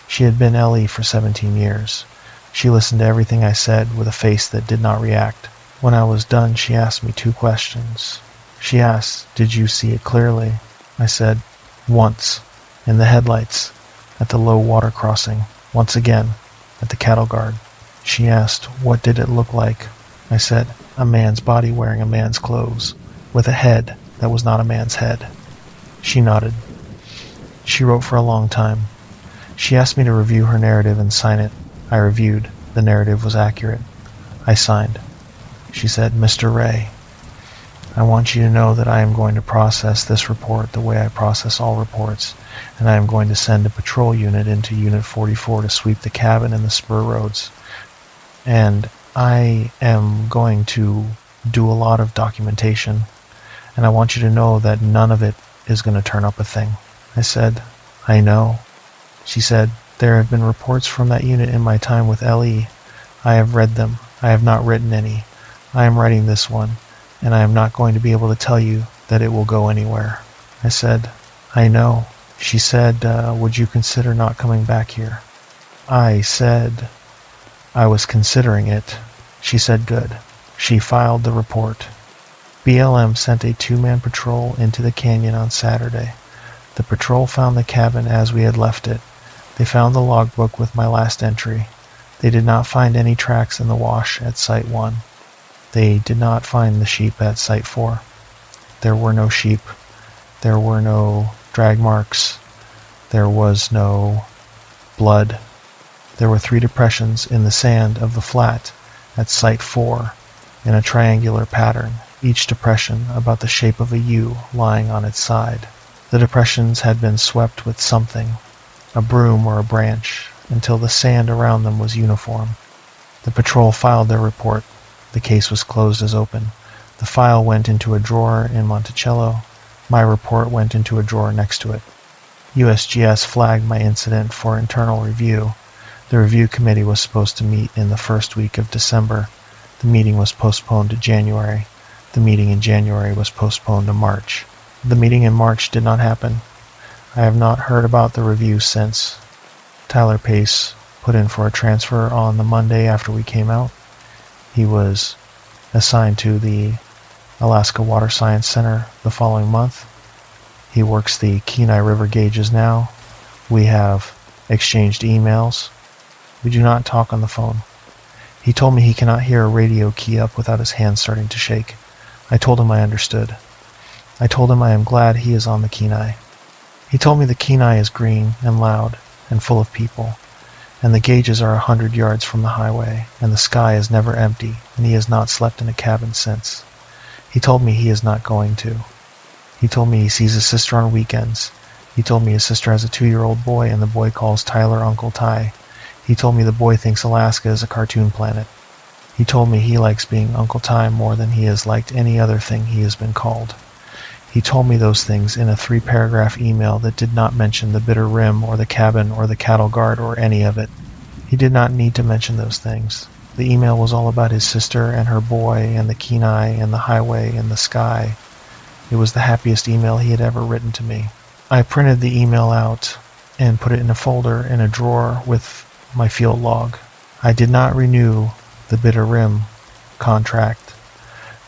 She had been LE for 17 years. She listened to everything I said with a face that did not react. When I was done, she asked me 2 questions. She asked, "Did you see it clearly?" I said, "Once, in the headlights, at the low water crossing. Once again, at the cattle guard." She asked, "What did it look like?" I said, "A man's body wearing a man's clothes, with a head that was not a man's head." She nodded. She wrote for a long time. She asked me to review her narrative and sign it. I reviewed. The narrative was accurate. I signed. She said, "Mr. Ray, I want you to know that I am going to process this report the way I process all reports, and I am going to send a patrol unit into Unit 44 to sweep the cabin and the spur roads. And I am going to do a lot of documentation, and I want you to know that none of it is going to turn up a thing." I said, "I know." She said, "There have been reports from that unit in my time with LE. I have read them. I have not written any. I am writing this one, and I am not going to be able to tell you that it will go anywhere." I said, "I know." She said, "Would you consider not coming back here?" I said, "I was considering it." She said, "Good." She filed the report. BLM sent a 2-man patrol into the canyon on Saturday. The patrol found the cabin as we had left it. They found the logbook with my last entry. They did not find any tracks in the wash at Site 1. They did not find the sheep at Site 4. There were no sheep. There were no drag marks. There was no blood. There were 3 depressions in the sand of the flat at Site 4 in a triangular pattern, each depression about the shape of a U lying on its side. The depressions had been swept with something, a broom or a branch, until the sand around them was uniform. The patrol filed their report. The case was closed as open. The file went into a drawer in Monticello. My report went into a drawer next to it. USGS flagged my incident for internal review. The review committee was supposed to meet in the first week of December. The meeting was postponed to January. The meeting in January was postponed to March. The meeting in March did not happen. I have not heard about the review since. Tyler Pace put in for a transfer on the Monday after we came out. He was assigned to the Alaska Water Science Center the following month. He works the Kenai River gauges now. We have exchanged emails. We do not talk on the phone. He told me he cannot hear a radio key up without his hands starting to shake. I told him I understood. I told him I am glad he is on the Kenai. He told me the Kenai is green and loud and full of people, and the gauges are 100 yards from the highway, and the sky is never empty, and he has not slept in a cabin since. He told me he is not going to. He told me he sees his sister on weekends. He told me his sister has a 2-year-old boy, and the boy calls Tyler Uncle Ty. He told me the boy thinks Alaska is a cartoon planet. He told me he likes being Uncle Ty more than he has liked any other thing he has been called. He told me those things in a 3-paragraph email that did not mention the Bitter Rim or the cabin or the cattle guard or any of it. He did not need to mention those things. The email was all about his sister and her boy and the Kenai and the highway and the sky. It was the happiest email he had ever written to me. I printed the email out and put it in a folder in a drawer with my field log. I did not renew the Bitter Rim contract.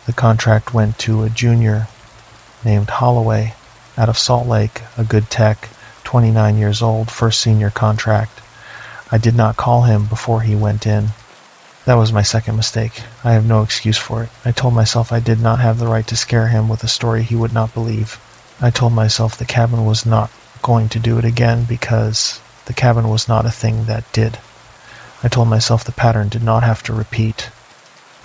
The contract went to a junior named Holloway out of Salt Lake, a good tech, 29 years old, first senior contract. I did not call him before he went in. That was my second mistake. I have no excuse for it. I told myself I did not have the right to scare him with a story he would not believe. I told myself the cabin was not going to do it again because the cabin was not a thing that did. I told myself the pattern did not have to repeat.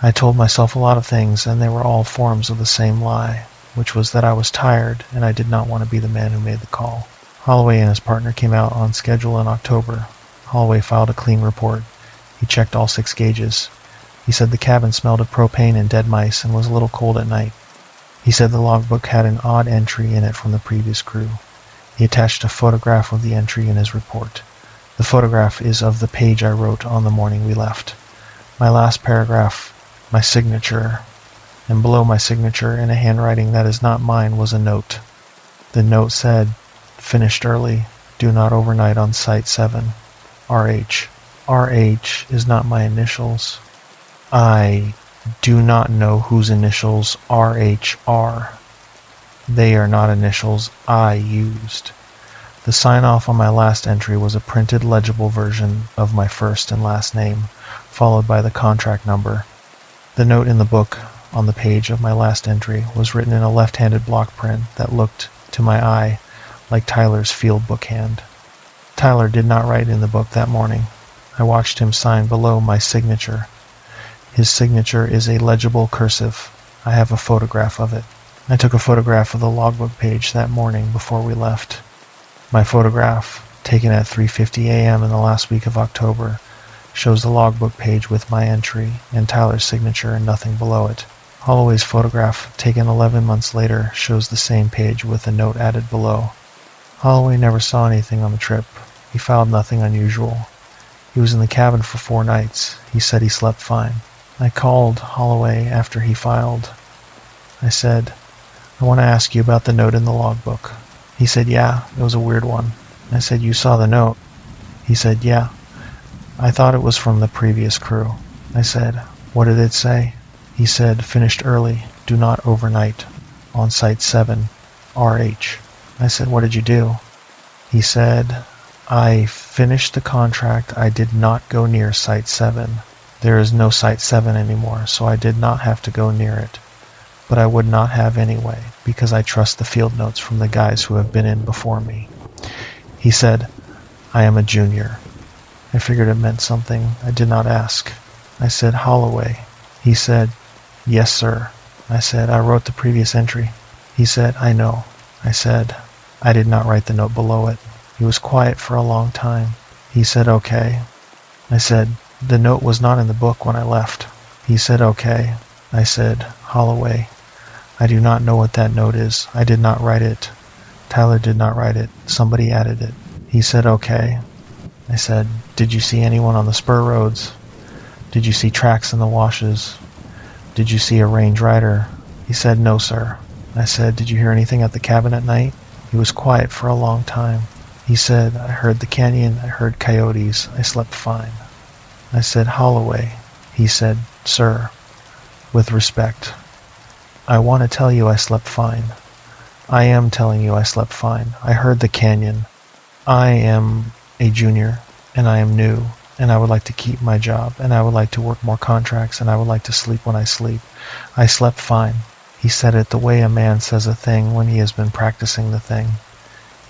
I told myself a lot of things, and they were all forms of the same lie, which was that I was tired and I did not want to be the man who made the call. Holloway and his partner came out on schedule in October. Holloway filed a clean report. He checked all 6 gauges. He said the cabin smelled of propane and dead mice and was a little cold at night. He said the logbook had an odd entry in it from the previous crew. He attached a photograph of the entry in his report. The photograph is of the page I wrote on the morning we left. My last paragraph, my signature, and below my signature in a handwriting that is not mine was a note. The note said, "Finished early. Do not overnight on Site 7. RH." RH is not my initials. I do not know whose initials RH are. They are not initials I used. The sign-off on my last entry was a printed legible version of my first and last name, followed by the contract number. The note in the book on the page of my last entry was written in a left-handed block print that looked, to my eye, like Tyler's field book hand. Tyler did not write in the book that morning. I watched him sign below my signature. His signature is a legible cursive. I have a photograph of it. I took a photograph of the logbook page that morning before we left. My photograph, taken at 3:50 a.m. in the last week of October, shows the logbook page with my entry and Tyler's signature and nothing below it. Holloway's photograph, taken 11 months later, shows the same page with a note added below. Holloway never saw anything on the trip. He filed nothing unusual. He was in the cabin for 4 nights. He said he slept fine. I called Holloway after he filed. I said, "I want to ask you about the note in the logbook." He said, "Yeah, it was a weird one." I said, "You saw the note?" He said, "Yeah. I thought it was from the previous crew." I said, "What did it say?" He said, "Finished early. Do not overnight. On Site 7. RH." I said, "What did you do?" He said, "I finished the contract. I did not go near Site 7. There is no Site 7 anymore, so I did not have to go near it. But I would not have anyway, because I trust the field notes from the guys who have been in before me." He said, "I am a junior." I figured it meant something. I did not ask. I said, "Holloway." He said, "Yes, sir." I said, "I wrote the previous entry." He said, "I know." I said, "I did not write the note below it." He was quiet for a long time. He said, "Okay." I said, "The note was not in the book when I left." He said, "Okay." I said, "Holloway, I do not know what that note is. I did not write it. Tyler did not write it. Somebody added it." He said, "Okay." I said, "Did you see anyone on the spur roads? Did you see tracks in the washes? Did you see a range rider?" He said, "No, sir." I said, "Did you hear anything at the cabin at night?" He was quiet for a long time. He said, "I heard the canyon. I heard coyotes. I slept fine." I said, "Holloway." He said, "Sir, with respect, I want to tell you I slept fine. I am telling you I slept fine. I heard the canyon. I am a junior, and I am new, and I would like to keep my job, and I would like to work more contracts, and I would like to sleep when I sleep. I slept fine." He said it the way a man says a thing when he has been practicing the thing.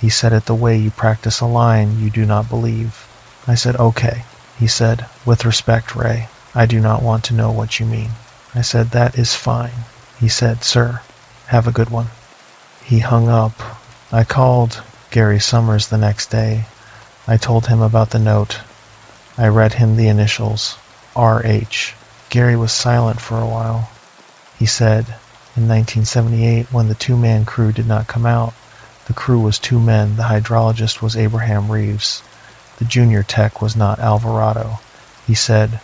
He said it the way you practice a line you do not believe. I said, "Okay." He said, "With respect, Ray, I do not want to know what you mean." I said, "That is fine." He said, "Sir, have a good one." He hung up. I called Gary Summers the next day. I told him about the note. I read him the initials, RH. Gary was silent for a while. He said, "In 1978, when the 2-man crew did not come out, the crew was 2 men. The hydrologist was Abraham Reeves. The junior tech was not Alvarado." He said,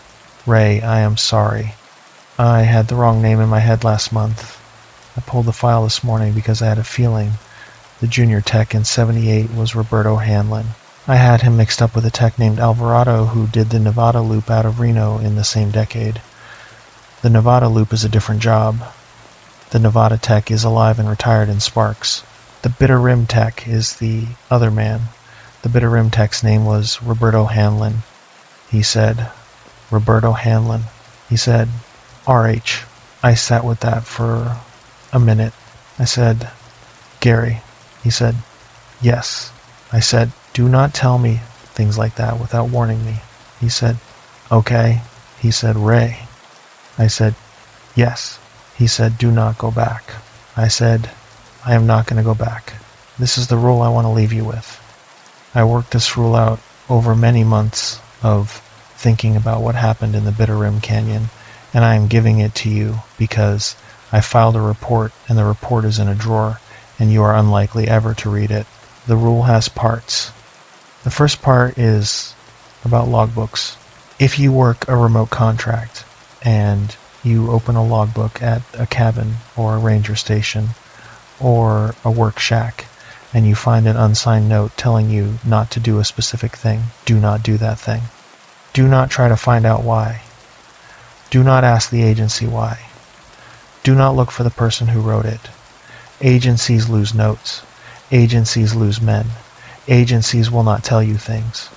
"Ray, I am sorry. I had the wrong name in my head last month. I pulled the file this morning because I had a feeling the junior tech in 78 was Roberto Hanlon. I had him mixed up with a tech named Alvarado who did the Nevada Loop out of Reno in the same decade. The Nevada Loop is a different job. The Nevada tech is alive and retired in Sparks. The Bitter Rim tech is the other man. The Bitter Rim tech's name was Roberto Hanlon." He said, "Roberto Hanlon." He said, RH. I sat with that for a minute. I said, Gary. He said, yes. I said, do not tell me things like that without warning me. He said, okay. He said, Ray. I said, yes. He said, do not go back. I said, I am not going to go back. This is the rule I want to leave you with. I worked this rule out over many months of thinking about what happened in the Bitter Rim Canyon, and I am giving it to you because I filed a report, and the report is in a drawer, and you are unlikely ever to read it. The rule has parts. The first part is about logbooks. If you work a remote contract and you open a logbook at a cabin or a ranger station or a work shack and you find an unsigned note telling you not to do a specific thing, do not do that thing. Do not try to find out why. Do not ask the agency why. Do not look for the person who wrote it. Agencies lose notes. Agencies lose men. Agencies will not tell you things.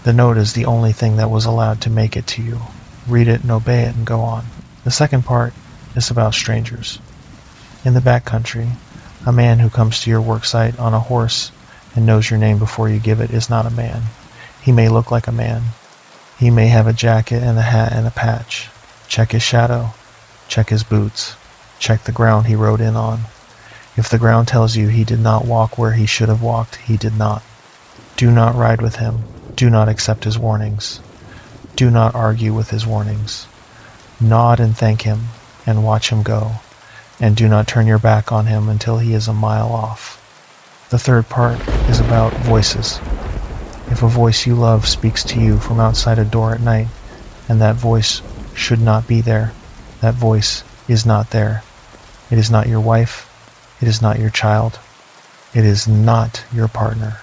The note is the only thing that was allowed to make it to you. Read it and obey it and go on. The second part is about strangers. In the backcountry, a man who comes to your worksite on a horse and knows your name before you give it is not a man. He may look like a man. He may have a jacket and a hat and a patch. Check his shadow. Check his boots. Check the ground he rode in on. If the ground tells you he did not walk where he should have walked, he did not. Do not ride with him. Do not accept his warnings. Do not argue with his warnings. Nod and thank him, and watch him go, and do not turn your back on him until he is a mile off. The third part is about voices. If a voice you love speaks to you from outside a door at night, and that voice should not be there, that voice is not there. It is not your wife. It is not your child. It is not your partner.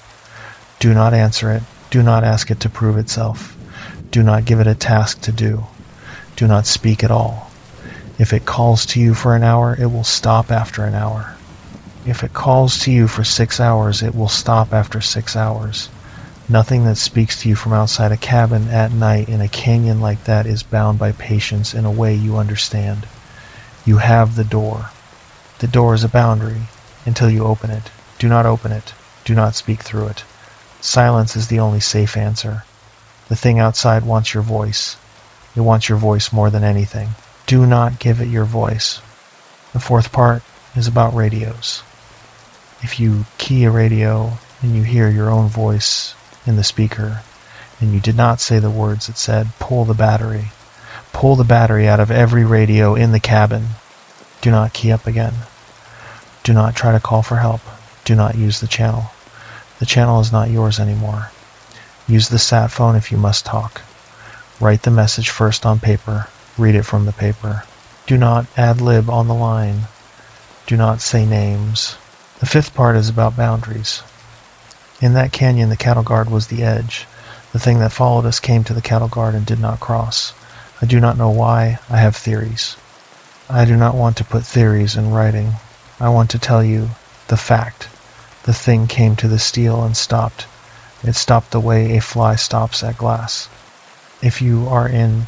Do not answer it. Do not ask it to prove itself. Do not give it a task to do. Do not speak at all. If it calls to you for an hour, it will stop after an hour. If it calls to you for 6 hours, it will stop after 6 hours. Nothing that speaks to you from outside a cabin at night in a canyon like that is bound by patience in a way you understand. You have the door. The door is a boundary until you open it. Do not open it. Do not speak through it. Silence is the only safe answer. The thing outside wants your voice. It wants your voice more than anything. Do not give it your voice. The fourth part is about radios. If you key a radio and you hear your own voice in the speaker, and you did not say the words that said, pull the battery. Pull the battery out of every radio in the cabin. Do not key up again. Do not try to call for help. Do not use the channel. The channel is not yours anymore. Use the sat phone if you must talk. Write the message first on paper. Read it from the paper. Do not ad-lib on the line. Do not say names. The fifth part is about boundaries. In that canyon, the cattle guard was the edge. The thing that followed us came to the cattle guard and did not cross. I do not know why. I have theories. I do not want to put theories in writing. I want to tell you the fact. The thing came to the steel and stopped. It stopped the way a fly stops at glass. If you are in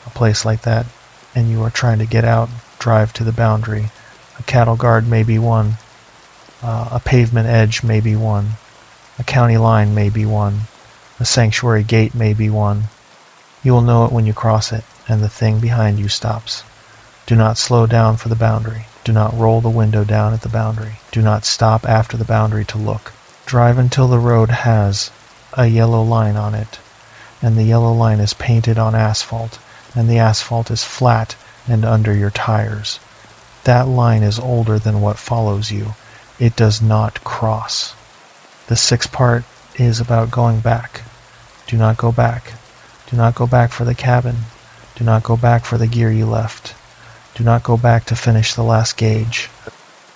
a place like that and you are trying to get out, drive to the boundary. A cattle guard may be one. A pavement edge may be one. A county line may be one. A sanctuary gate may be one. You will know it when you cross it, and the thing behind you stops. Do not slow down for the boundary. Do not roll the window down at the boundary. Do not stop after the boundary to look. Drive until the road has a yellow line on it, and the yellow line is painted on asphalt, and the asphalt is flat and under your tires. That line is older than what follows you. It does not cross. The sixth part is about going back. Do not go back. Do not go back for the cabin. Do not go back for the gear you left. Do not go back to finish the last gauge.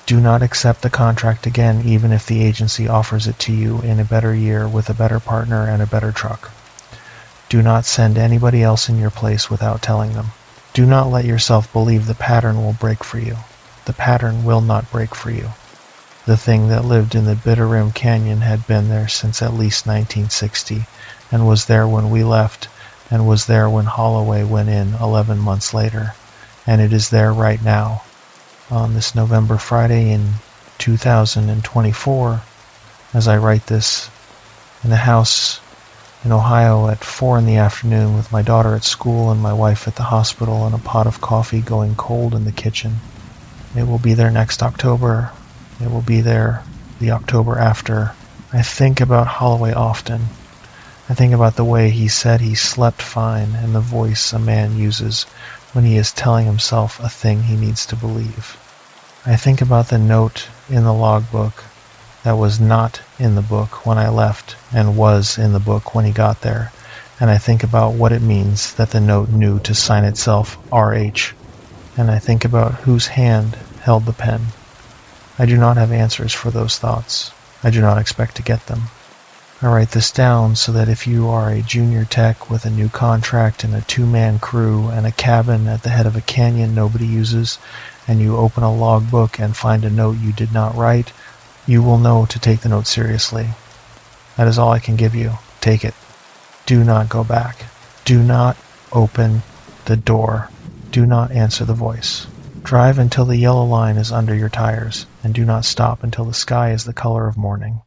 Do not accept the contract again, even if the agency offers it to you in a better year with a better partner and a better truck. Do not send anybody else in your place without telling them. Do not let yourself believe the pattern will break for you. The pattern will not break for you. The thing that lived in the Bitter Rim Canyon had been there since at least 1960, and was there when we left, and was there when Holloway went in 11 months later, and it is there right now. On this November Friday in 2024, as I write this, in a house in Ohio at 4 in the afternoon with my daughter at school and my wife at the hospital and a pot of coffee going cold in the kitchen. It will be there next October. It will be there the October after. I think about Holloway often. I think about the way he said he slept fine and the voice a man uses when he is telling himself a thing he needs to believe. I think about the note in the logbook that was not in the book when I left and was in the book when he got there, and I think about what it means that the note knew to sign itself RH, and I think about whose hand held the pen. I do not have answers for those thoughts. I do not expect to get them. I write this down so that if you are a junior tech with a new contract and a two-man crew and a cabin at the head of a canyon nobody uses, and you open a logbook and find a note you did not write, you will know to take the note seriously. That is all I can give you. Take it. Do not go back. Do not open the door. Do not answer the voice. Drive until the yellow line is under your tires, and do not stop until the sky is the color of morning.